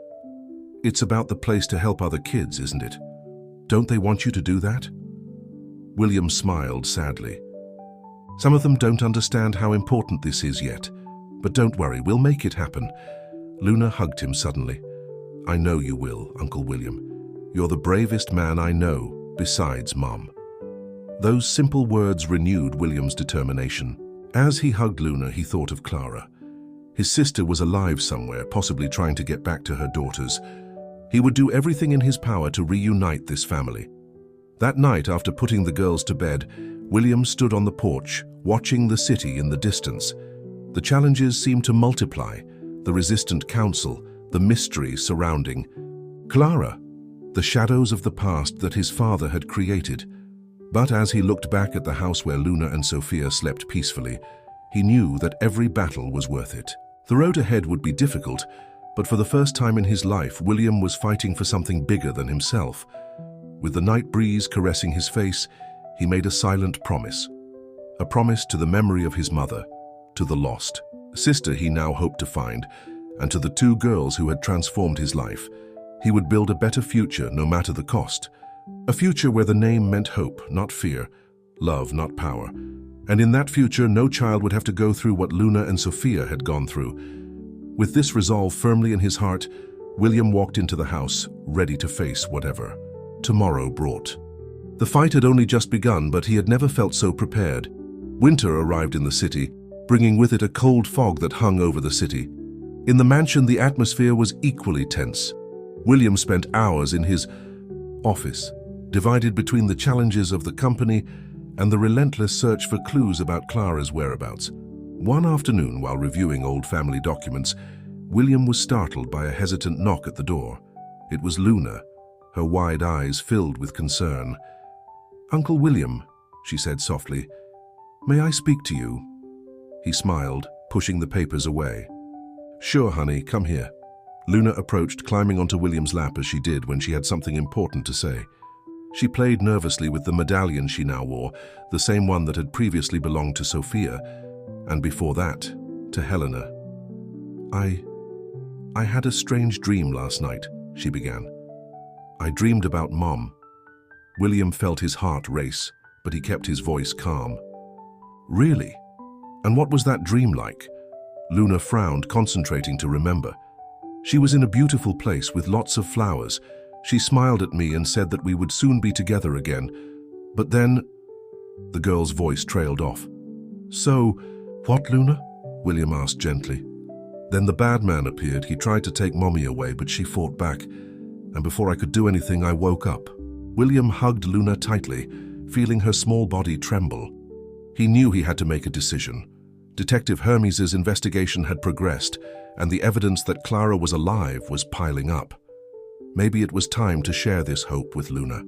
"It's about the place to help other kids, isn't it? Don't they want you to do that?" William smiled sadly. "Some of them don't understand how important this is yet. But don't worry, we'll make it happen." Luna hugged him suddenly. "I know you will, Uncle William. You're the bravest man I know, besides Mom." Those simple words renewed William's determination. As he hugged Luna, he thought of Clara. His sister was alive somewhere, possibly trying to get back to her daughters. He would do everything in his power to reunite this family. That night, after putting the girls to bed, William stood on the porch, watching the city in the distance. The challenges seemed to multiply, the resistant council, the mystery surrounding Clara, the shadows of the past that his father had created. But as he looked back at the house where Luna and Sophia slept peacefully, he knew that every battle was worth it. The road ahead would be difficult, but for the first time in his life, William was fighting for something bigger than himself. With the night breeze caressing his face, he made a silent promise. A promise to the memory of his mother, to the lost sister he now hoped to find, and to the two girls who had transformed his life. He would build a better future no matter the cost. A future where the name meant hope, not fear, love, not power. And in that future, no child would have to go through what Luna and Sophia had gone through. With this resolve firmly in his heart, William walked into the house, ready to face whatever tomorrow brought. The fight had only just begun, but he had never felt so prepared. Winter arrived in the city, bringing with it a cold fog that hung over the city. In the mansion, the atmosphere was equally tense. William spent hours in his office, divided between the challenges of the company and the relentless search for clues about Clara's whereabouts. One afternoon, while reviewing old family documents, William was startled by a hesitant knock at the door. It was Luna, her wide eyes filled with concern. "Uncle William," she said softly, "may I speak to you?" He smiled, pushing the papers away. "Sure, honey, come here." Luna approached, climbing onto William's lap as she did when she had something important to say. She played nervously with the medallion she now wore, the same one that had previously belonged to Sophia, and before that, to Helena. I had a strange dream last night," she began. "I dreamed about Mom." William felt his heart race, but he kept his voice calm. "Really? And what was that dream like?" Luna frowned, concentrating to remember. "She was in a beautiful place with lots of flowers. She smiled at me and said that we would soon be together again. But then..." The girl's voice trailed off. "So, what, Luna?" William asked gently. "Then the bad man appeared. He tried to take Mommy away, but she fought back. And before I could do anything, I woke up." William hugged Luna tightly, feeling her small body tremble. He knew he had to make a decision. Detective Hermes's investigation had progressed, and the evidence that Clara was alive was piling up. Maybe it was time to share this hope with Luna.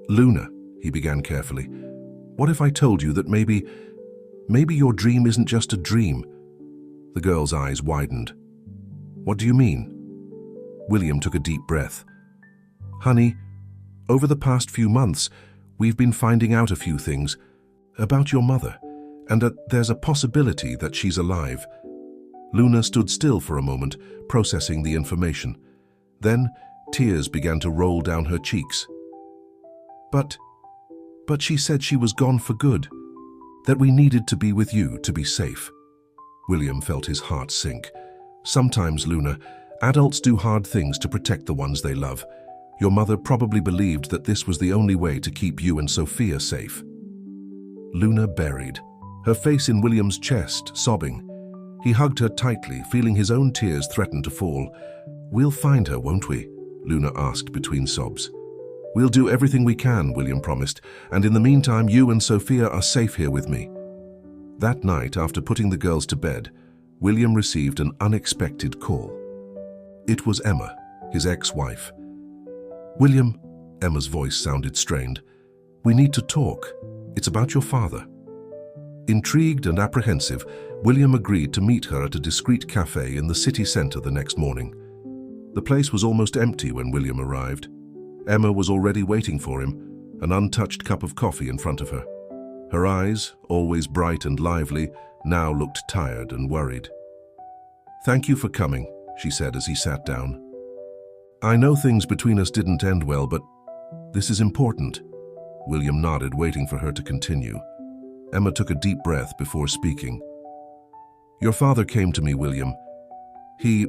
"Luna," he began carefully, "what if I told you that maybe your dream isn't just a dream?" The girl's eyes widened. "What do you mean?" William took a deep breath. "Honey, over the past few months, we've been finding out a few things about your mother, and that there's a possibility that she's alive." Luna stood still for a moment, processing the information. Then, tears began to roll down her cheeks. But she said she was gone for good, that we needed to be with you to be safe." William felt his heart sink. "Sometimes, Luna, adults do hard things to protect the ones they love. Your mother probably believed that this was the only way to keep you and Sophia safe." Luna buried, her face in William's chest, sobbing. He hugged her tightly, feeling his own tears threaten to fall. "We'll find her, won't we?" Luna asked between sobs. "We'll do everything we can," William promised, "and in the meantime, you and Sophia are safe here with me." That night, after putting the girls to bed, William received an unexpected call. It was Emma, his ex-wife. "William," Emma's voice sounded strained, "we need to talk. It's about your father." Intrigued and apprehensive, William agreed to meet her at a discreet cafe in the city center the next morning. The place was almost empty when William arrived. Emma was already waiting for him, an untouched cup of coffee in front of her. Her eyes, always bright and lively, now looked tired and worried. "Thank you for coming," she said as he sat down. "I know things between us didn't end well, but this is important." William nodded, waiting for her to continue. Emma took a deep breath before speaking. "Your father came to me, William. He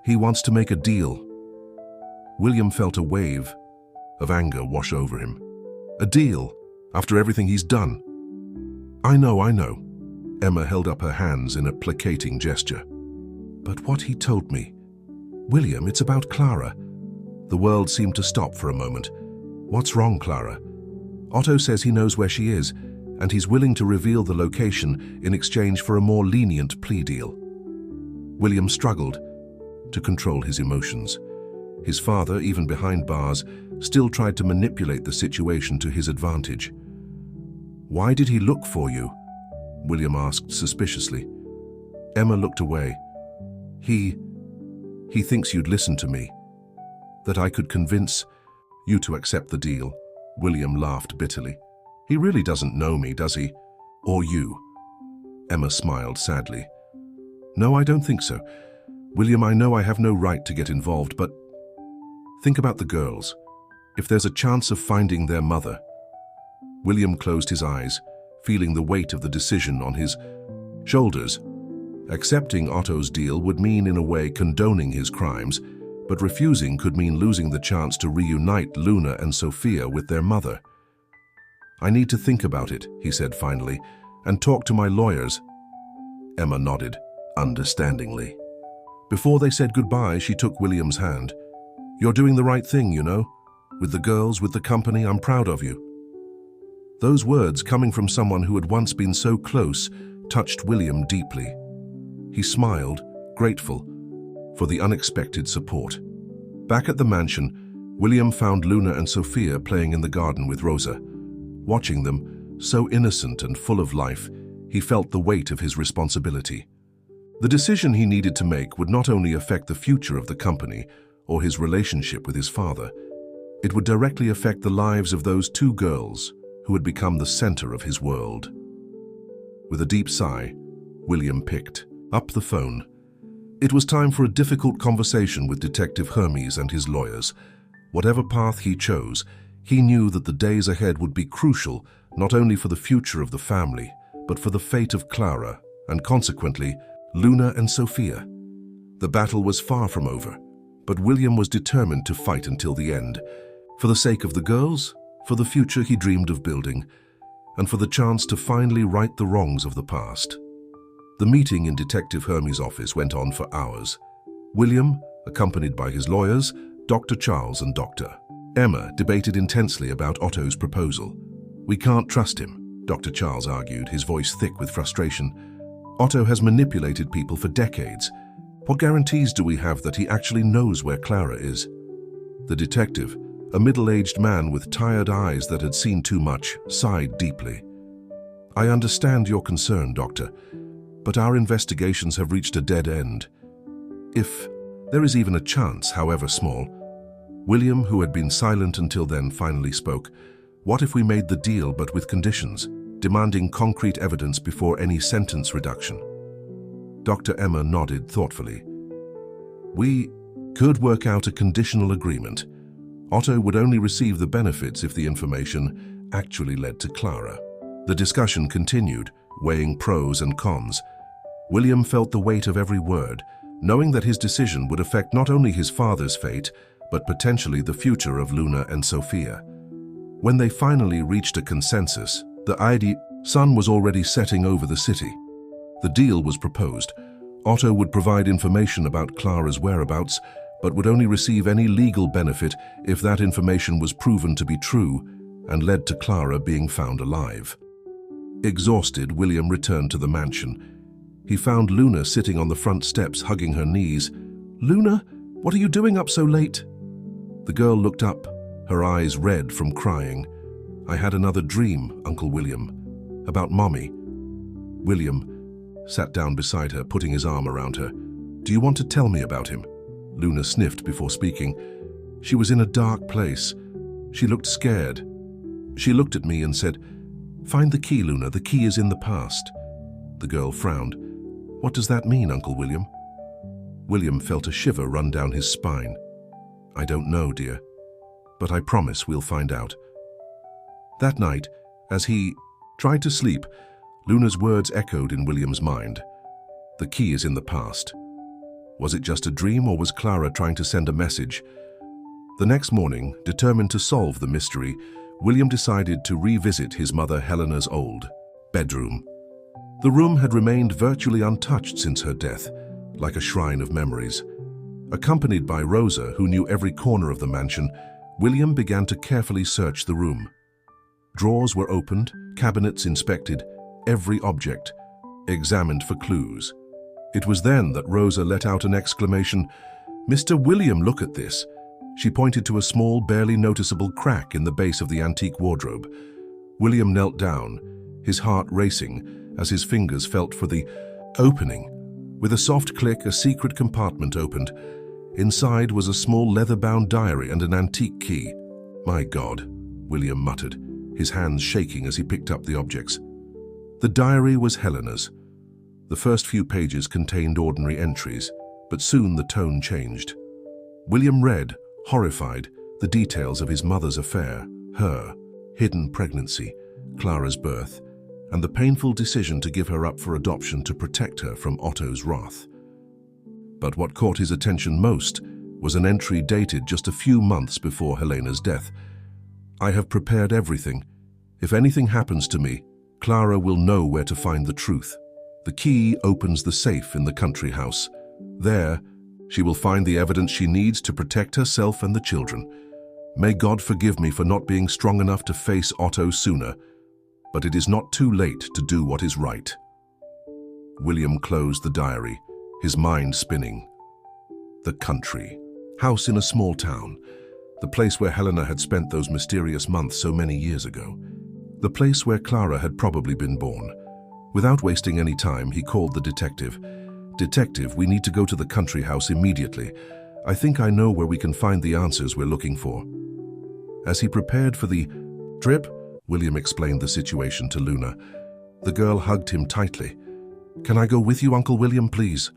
wants to make a deal." William felt a wave of anger wash over him. "A deal? After everything he's done?" I know. Emma held up her hands in a placating gesture. "But what he told me... William, it's about Clara." The world seemed to stop for a moment. "What's wrong, Clara?" "Otto says he knows where she is, and he's willing to reveal the location in exchange for a more lenient plea deal. William struggled to control his emotions. His father, even behind bars, still tried to manipulate the situation to his advantage. "Why did he look for you?" William asked suspiciously. Emma looked away. He thinks you'd listen to me. That I could convince you to accept the deal." William laughed bitterly. "He really doesn't know me, does he? Or you?" Emma smiled sadly. "No, I don't think so. William, I know I have no right to get involved, but think about the girls. If there's a chance of finding their mother." William closed his eyes, feeling the weight of the decision on his shoulders. Accepting Otto's deal would mean, in a way, condoning his crimes, but refusing could mean losing the chance to reunite Luna and Sophia with their mother. "I need to think about it," he said finally, "and talk to my lawyers." Emma nodded, understandingly. Before they said goodbye, she took William's hand. "You're doing the right thing, you know. With the girls, with the company, I'm proud of you." Those words, coming from someone who had once been so close, touched William deeply. He smiled, grateful for the unexpected support. Back at the mansion, William found Luna and Sophia playing in the garden with Rosa. Watching them, so innocent and full of life, he felt the weight of his responsibility. The decision he needed to make would not only affect the future of the company or his relationship with his father, it would directly affect the lives of those two girls who had become the center of his world. With a deep sigh, William picked up the phone. It was time for a difficult conversation with Detective Hermes and his lawyers. Whatever path he chose, he knew that the days ahead would be crucial not only for the future of the family, but for the fate of Clara and, consequently, Luna and Sophia. The battle was far from over, but William was determined to fight until the end, for the sake of the girls, for the future he dreamed of building, and for the chance to finally right the wrongs of the past. The meeting in Detective Hermes' office went on for hours. William, accompanied by his lawyers, Dr. Charles and Dr. Emma, debated intensely about Otto's proposal. "We can't trust him," Dr. Charles argued, his voice thick with frustration. "Otto has manipulated people for decades. What guarantees do we have that he actually knows where Clara is?" The detective, a middle-aged man with tired eyes that had seen too much, sighed deeply. "I understand your concern, Doctor, but our investigations have reached a dead end. If there is even a chance, however small." William, who had been silent until then, finally spoke. "What if we made the deal but with conditions, demanding concrete evidence before any sentence reduction?" Dr. Emma nodded thoughtfully. "We could work out a conditional agreement. Otto would only receive the benefits if the information actually led to Clara." The discussion continued, weighing pros and cons. William felt the weight of every word, knowing that his decision would affect not only his father's fate, but potentially the future of Luna and Sophia. When they finally reached a consensus, the sun was already setting over the city. The deal was proposed. Otto would provide information about Clara's whereabouts, but would only receive any legal benefit if that information was proven to be true and led to Clara being found alive. Exhausted, William returned to the mansion. He found Luna sitting on the front steps, hugging her knees. "Luna, what are you doing up so late?" The girl looked up, her eyes red from crying. "I had another dream, Uncle William, about Mommy." William sat down beside her, putting his arm around her. "Do you want to tell me about him?" Luna sniffed before speaking. She was in a dark place. She looked scared. She looked at me and said, "Find the key, Luna. The key is in the past." The girl frowned. "What does that mean, Uncle William?" William felt a shiver run down his spine. "I don't know, dear, but I promise we'll find out." That night, as he tried to sleep, Luna's words echoed in William's mind. "The key is in the past." Was it just a dream, or was Clara trying to send a message? The next morning, determined to solve the mystery, William decided to revisit his mother Helena's old bedroom. The room had remained virtually untouched since her death, like a shrine of memories. Accompanied by Rosa, who knew every corner of the mansion, William began to carefully search the room. Drawers were opened, cabinets inspected, every object examined for clues. It was then that Rosa let out an exclamation. "Mr. William, look at this." She pointed to a small, barely noticeable crack in the base of the antique wardrobe. William knelt down, his heart racing as his fingers felt for the opening. With a soft click, a secret compartment opened. Inside was a small leather-bound diary and an antique key. "My God," William muttered, his hands shaking as he picked up the objects. The diary was Helena's. The first few pages contained ordinary entries, but soon the tone changed. William read, horrified, the details of his mother's affair, her hidden pregnancy, Clara's birth, and the painful decision to give her up for adoption to protect her from Otto's wrath. But what caught his attention most was an entry dated just a few months before Helena's death. "I have prepared everything. If anything happens to me, Clara will know where to find the truth. The key opens the safe in the country house. There, she will find the evidence she needs to protect herself and the children. May God forgive me for not being strong enough to face Otto sooner, but it is not too late to do what is right." William closed the diary, his mind spinning. The country house in a small town, the place where Helena had spent those mysterious months so many years ago. The place where Clara had probably been born. Without wasting any time, he called the detective. "Detective, we need to go to the country house immediately. I think I know where we can find the answers we're looking for." As he prepared for the trip, William explained the situation to Luna. The girl hugged him tightly. "Can I go with you, Uncle William, please?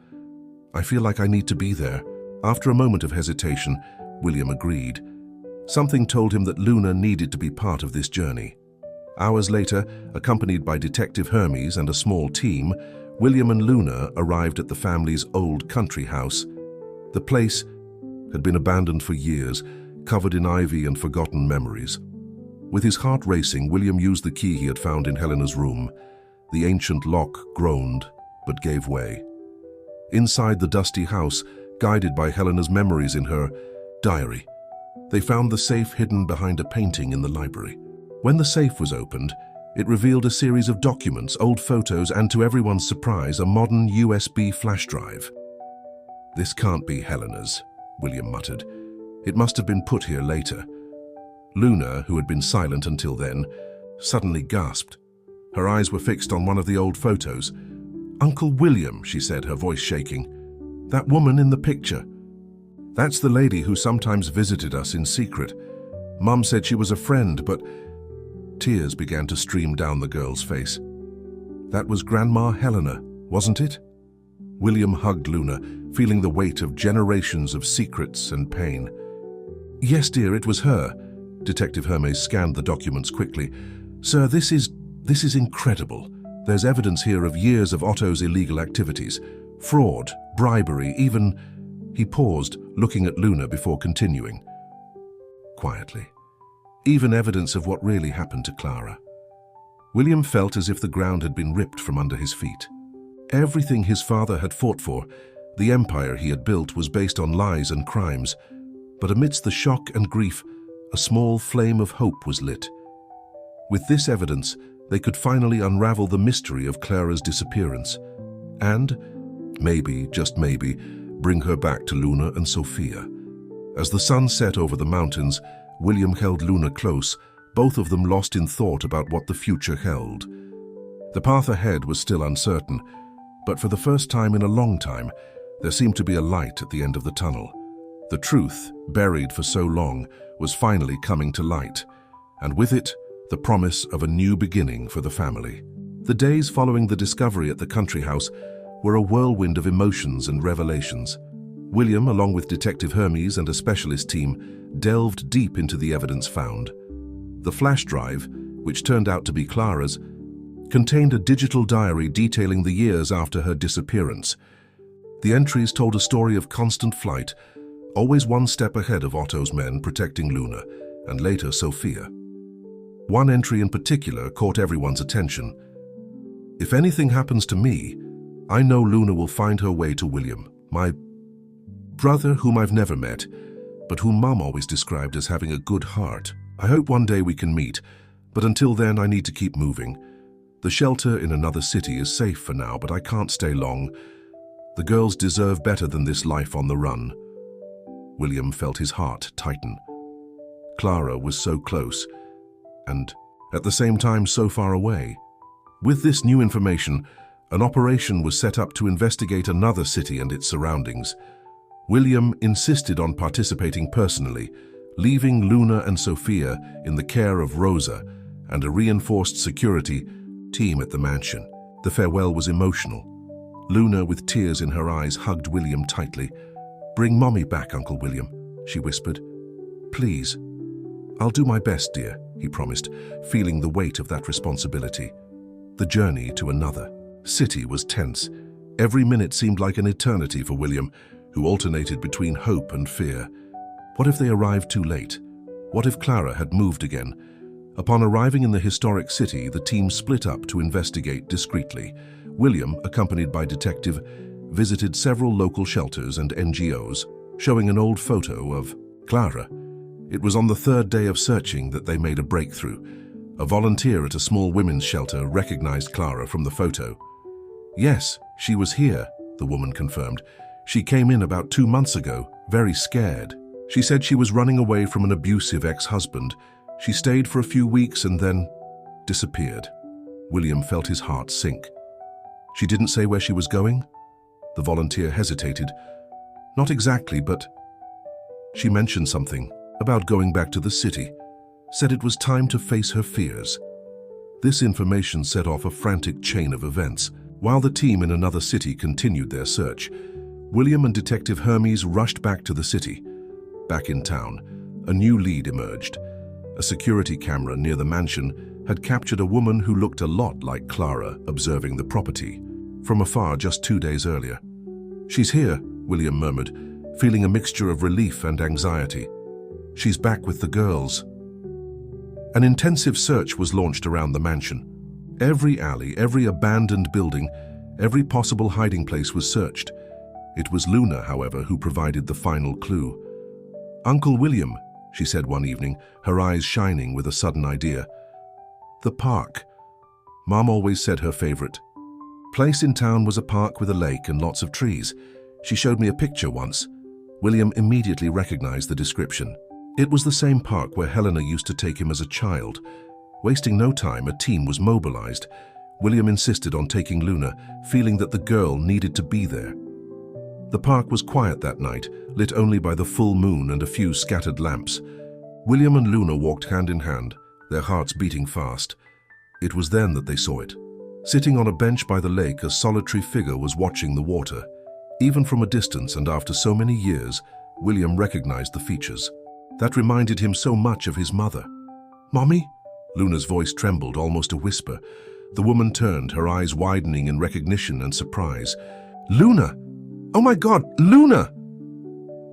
I feel like I need to be there." After a moment of hesitation, William agreed. Something told him that Luna needed to be part of this journey. Hours later, accompanied by Detective Hermes and a small team, William and Luna arrived at the family's old country house. The place had been abandoned for years, covered in ivy and forgotten memories. With his heart racing, William used the key he had found in Helena's room. The ancient lock groaned, but gave way. Inside the dusty house, guided by Helena's memories in her diary, they found the safe hidden behind a painting in the library. When the safe was opened, it revealed a series of documents, old photos, and to everyone's surprise, a modern USB flash drive. "This can't be Helena's," William muttered. "It must have been put here later." Luna, who had been silent until then, suddenly gasped. Her eyes were fixed on one of the old photos. "Uncle William," she said, her voice shaking. "That woman in the picture. That's the lady who sometimes visited us in secret. Mum said she was a friend, but..." Tears began to stream down the girl's face. "That was Grandma Helena, wasn't it?" William hugged Luna, feeling the weight of generations of secrets and pain. "Yes, dear, it was her." Detective Hermes scanned the documents quickly. "Sir, this is incredible. There's evidence here of years of Otto's illegal activities. Fraud, bribery, even..." He paused, looking at Luna before continuing. Quietly. "Even evidence of what really happened to Clara." William felt as if the ground had been ripped from under his feet. Everything his father had fought for, the empire he had built, was based on lies and crimes. But amidst the shock and grief, a small flame of hope was lit. With this evidence, they could finally unravel the mystery of Clara's disappearance. And, maybe, just maybe, bring her back to Luna and Sophia. As the sun set over the mountains, William held Luna close, both of them lost in thought about what the future held. The path ahead was still uncertain, but for the first time in a long time, there seemed to be a light at the end of the tunnel. The truth, buried for so long, was finally coming to light, and with it, the promise of a new beginning for the family. The days following the discovery at the country house were a whirlwind of emotions and revelations. William, along with Detective Hermes and a specialist team, delved deep into the evidence found. The flash drive, which turned out to be Clara's, contained a digital diary detailing the years after her disappearance. The entries told a story of constant flight, always one step ahead of Otto's men protecting Luna, and later Sophia. One entry in particular caught everyone's attention. "If anything happens to me, I know Luna will find her way to William, my brother whom I've never met, but whom Mum always described as having a good heart. I hope one day we can meet. But until then, I need to keep moving. The shelter in another city is safe for now, but I can't stay long. The girls deserve better than this life on the run." William felt his heart tighten. Clara was so close, and at the same time so far away. With this new information, an operation was set up to investigate another city and its surroundings. William insisted on participating personally, leaving Luna and Sophia in the care of Rosa and a reinforced security team at the mansion. The farewell was emotional. Luna, with tears in her eyes, hugged William tightly. "Bring Mommy back, Uncle William," she whispered. "Please." "I'll do my best, dear," he promised, feeling the weight of that responsibility. The journey to another city was tense. Every minute seemed like an eternity for William, who alternated between hope and fear. What if they arrived too late? What if Clara had moved again? Upon arriving in the historic city, the team split up to investigate discreetly. William, accompanied by Detective, visited several local shelters and NGOs, showing an old photo of Clara. It was on the third day of searching that they made a breakthrough. A volunteer at a small women's shelter recognized Clara from the photo. "Yes, she was here," the woman confirmed. "She came in about 2 months ago, very scared. She said she was running away from an abusive ex-husband. She stayed for a few weeks and then disappeared." William felt his heart sink. "She didn't say where she was going?" The volunteer hesitated. "Not exactly, but she mentioned something about going back to the city, said it was time to face her fears." This information set off a frantic chain of events. While the team in another city continued their search, William and Detective Hermes rushed back to the city. Back in town, a new lead emerged. A security camera near the mansion had captured a woman who looked a lot like Clara observing the property from afar just 2 days earlier. "She's here," William murmured, feeling a mixture of relief and anxiety. "She's back with the girls." An intensive search was launched around the mansion. Every alley, every abandoned building, every possible hiding place was searched. It was Luna, however, who provided the final clue. "Uncle William," she said one evening, her eyes shining with a sudden idea. "The park. Mom always said her favorite place in town was a park with a lake and lots of trees. She showed me a picture once." William immediately recognized the description. It was the same park where Helena used to take him as a child. Wasting no time, a team was mobilized. William insisted on taking Luna, feeling that the girl needed to be there. The park was quiet that night, lit only by the full moon and a few scattered lamps. William and Luna walked hand in hand, their hearts beating fast. It was then that they saw it. Sitting on a bench by the lake, a solitary figure was watching the water. Even from a distance and after so many years, William recognized the features. That reminded him so much of his mother. "Mommy?" Luna's voice trembled, almost a whisper. The woman turned, her eyes widening in recognition and surprise. "Luna! Oh my God, Luna!"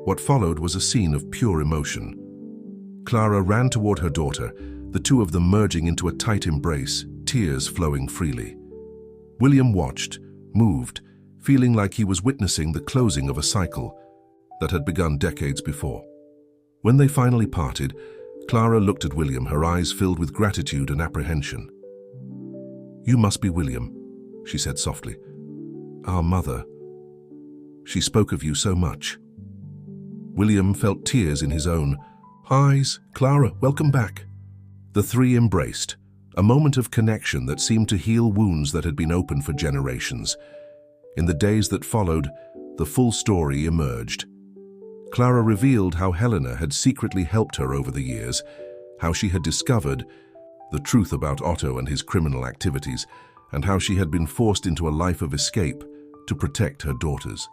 What followed was a scene of pure emotion. Clara ran toward her daughter, the two of them merging into a tight embrace, tears flowing freely. William watched, moved, feeling like he was witnessing the closing of a cycle that had begun decades before. When they finally parted, Clara looked at William, her eyes filled with gratitude and apprehension. "You must be William," she said softly. "Our mother. She spoke of you so much." William felt tears in his own eyes. "Clara, welcome back." The three embraced, a moment of connection that seemed to heal wounds that had been open for generations. In the days that followed, the full story emerged. Clara revealed how Helena had secretly helped her over the years, how she had discovered the truth about Otto and his criminal activities, and how she had been forced into a life of escape to protect her daughters.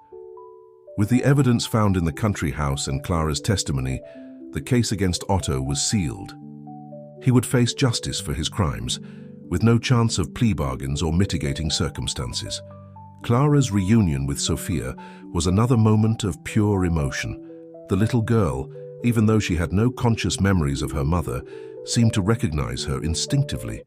With the evidence found in the country house and Clara's testimony, the case against Otto was sealed. He would face justice for his crimes, with no chance of plea bargains or mitigating circumstances. Clara's reunion with Sophia was another moment of pure emotion. The little girl, even though she had no conscious memories of her mother, seemed to recognize her instinctively,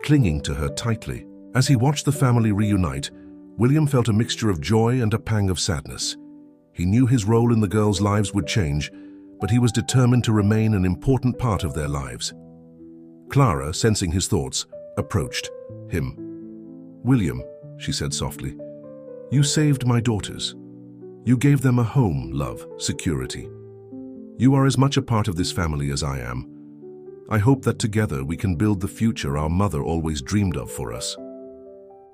clinging to her tightly. As he watched the family reunite, William felt a mixture of joy and a pang of sadness. He knew his role in the girls' lives would change, but he was determined to remain an important part of their lives. Clara, sensing his thoughts, approached him. "William," she said softly, "you saved my daughters. You gave them a home, love, security. You are as much a part of this family as I am. I hope that together we can build the future our mother always dreamed of for us."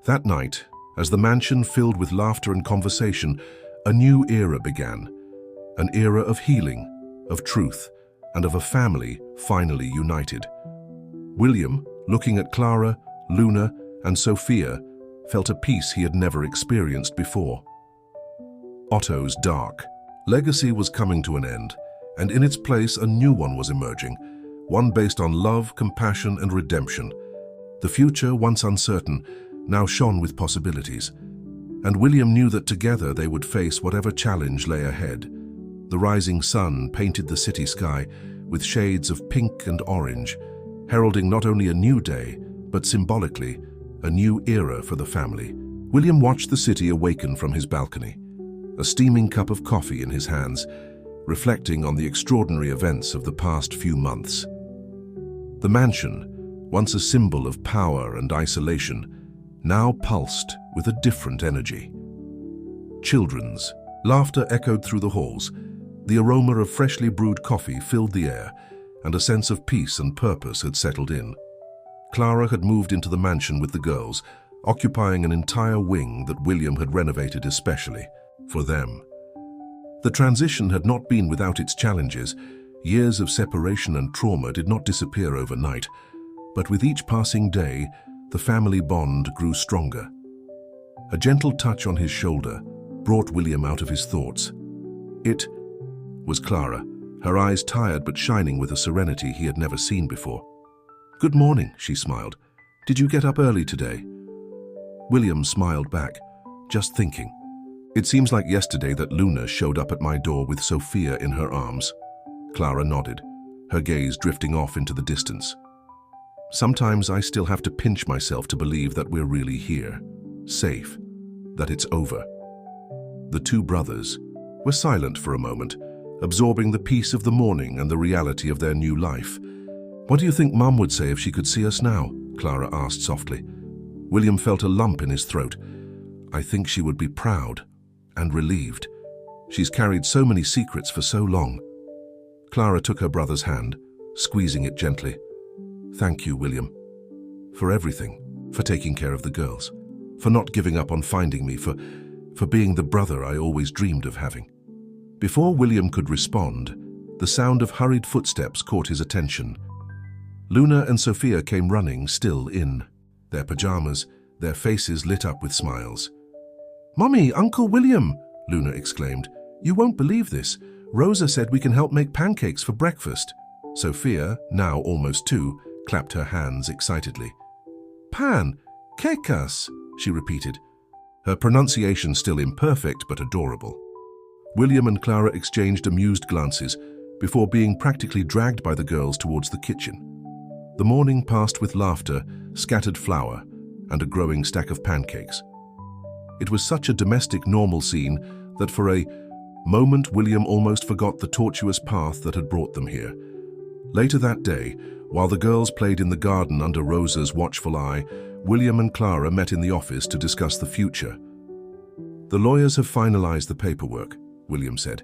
That night, as the mansion filled with laughter and conversation, a new era began. An era of healing, of truth, and of a family finally united. William, looking at Clara, Luna, and Sophia, felt a peace he had never experienced before. Otto's dark legacy was coming to an end, and in its place a new one was emerging, one based on love, compassion, and redemption. The future, once uncertain, now shone with possibilities, and William knew that together they would face whatever challenge lay ahead. The rising sun painted the city sky with shades of pink and orange, heralding not only a new day, but symbolically, a new era for the family. William watched the city awaken from his balcony, a steaming cup of coffee in his hands, reflecting on the extraordinary events of the past few months. The mansion, once a symbol of power and isolation, now pulsed with a different energy. Children's laughter echoed through the halls, the aroma of freshly brewed coffee filled the air, and a sense of peace and purpose had settled in. Clara had moved into the mansion with the girls, occupying an entire wing that William had renovated especially for them. The transition had not been without its challenges. Years of separation and trauma did not disappear overnight, but with each passing day, the family bond grew stronger. A gentle touch on his shoulder brought William out of his thoughts. It was Clara, her eyes tired but shining with a serenity he had never seen before. "Good morning," she smiled. "Did you get up early today?" William smiled back, just thinking. "It seems like yesterday that Luna showed up at my door with Sophia in her arms." Clara nodded, her gaze drifting off into the distance. "Sometimes I still have to pinch myself to believe that we're really here, safe, that it's over." The two brothers were silent for a moment, absorbing the peace of the morning and the reality of their new life. "What do you think Mum would say if she could see us now?" Clara asked softly. William felt a lump in his throat. "I think she would be proud and relieved. She's carried so many secrets for so long." Clara took her brother's hand, squeezing it gently. "Thank you, William, for everything, for taking care of the girls, for not giving up on finding me, for being the brother I always dreamed of having." Before William could respond, the sound of hurried footsteps caught his attention. Luna and Sophia came running, still in their pajamas, their faces lit up with smiles. "Mommy, Uncle William!" Luna exclaimed. "You won't believe this. Rosa said we can help make pancakes for breakfast." Sophia, now almost 2, clapped her hands excitedly. "Pan-quecas," she repeated, her pronunciation still imperfect but adorable. William and Clara exchanged amused glances before being practically dragged by the girls towards the kitchen. The morning passed with laughter, scattered flour, and a growing stack of pancakes. It was such a domestic normal scene that for a moment William almost forgot the tortuous path that had brought them here. Later that day, while the girls played in the garden under Rosa's watchful eye, William and Clara met in the office to discuss the future. "The lawyers have finalized the paperwork," William said.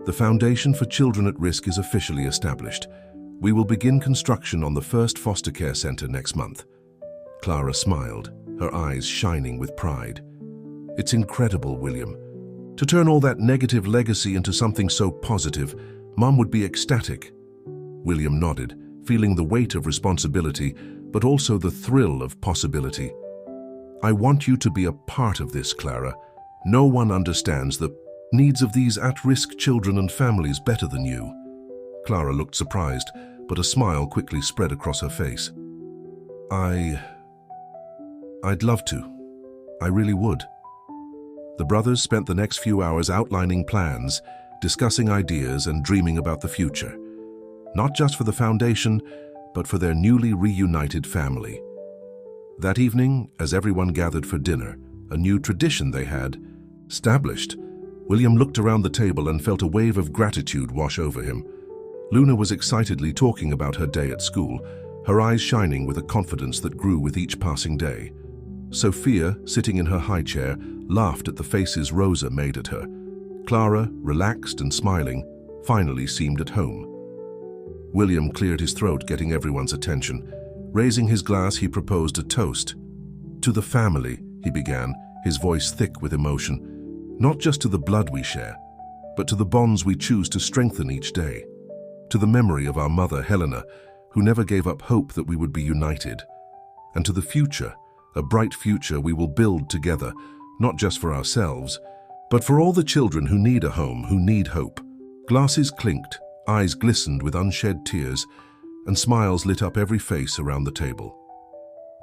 "The Foundation for Children at Risk is officially established. We will begin construction on the first foster care center next month." Clara smiled, her eyes shining with pride. "It's incredible, William. To turn all that negative legacy into something so positive, Mum would be ecstatic." William nodded, feeling the weight of responsibility, but also the thrill of possibility. "I want you to be a part of this, Clara. No one understands the needs of these at-risk children and families better than you." Clara looked surprised, but a smile quickly spread across her face. I'd love to. I really would." The brothers spent the next few hours outlining plans, discussing ideas, and dreaming about the future. Not just for the foundation, but for their newly reunited family. That evening, as everyone gathered for dinner, a new tradition they had established, William looked around the table and felt a wave of gratitude wash over him. Luna was excitedly talking about her day at school, her eyes shining with a confidence that grew with each passing day. Sophia, sitting in her high chair, laughed at the faces Rosa made at her. Clara, relaxed and smiling, finally seemed at home. William cleared his throat, getting everyone's attention. Raising his glass, he proposed a toast. "To the family," he began, his voice thick with emotion. "Not just to the blood we share, but to the bonds we choose to strengthen each day. To the memory of our mother, Helena, who never gave up hope that we would be united. And to the future, a bright future we will build together, not just for ourselves, but for all the children who need a home, who need hope." Glasses clinked, eyes glistened with unshed tears, and smiles lit up every face around the table.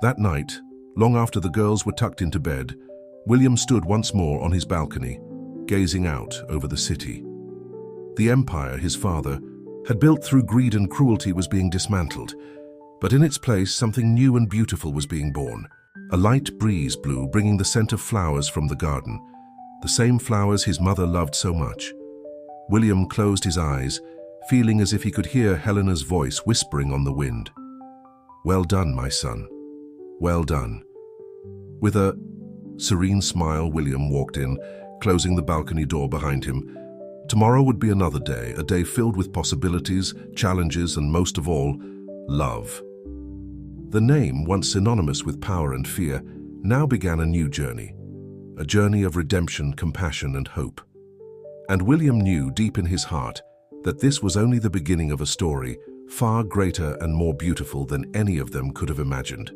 That night, long after the girls were tucked into bed, William stood once more on his balcony, gazing out over the city. The empire his father had built through greed and cruelty was being dismantled, but in its place something new and beautiful was being born. A light breeze blew, bringing the scent of flowers from the garden, the same flowers his mother loved so much. William closed his eyes, feeling as if he could hear Helena's voice whispering on the wind. "Well done, my son. Well done." With a serene smile, William walked in, closing the balcony door behind him. Tomorrow would be another day, a day filled with possibilities, challenges, and most of all, love. The name, once synonymous with power and fear, now began a new journey. A journey of redemption, compassion, and hope. And William knew deep in his heart that this was only the beginning of a story far greater and more beautiful than any of them could have imagined.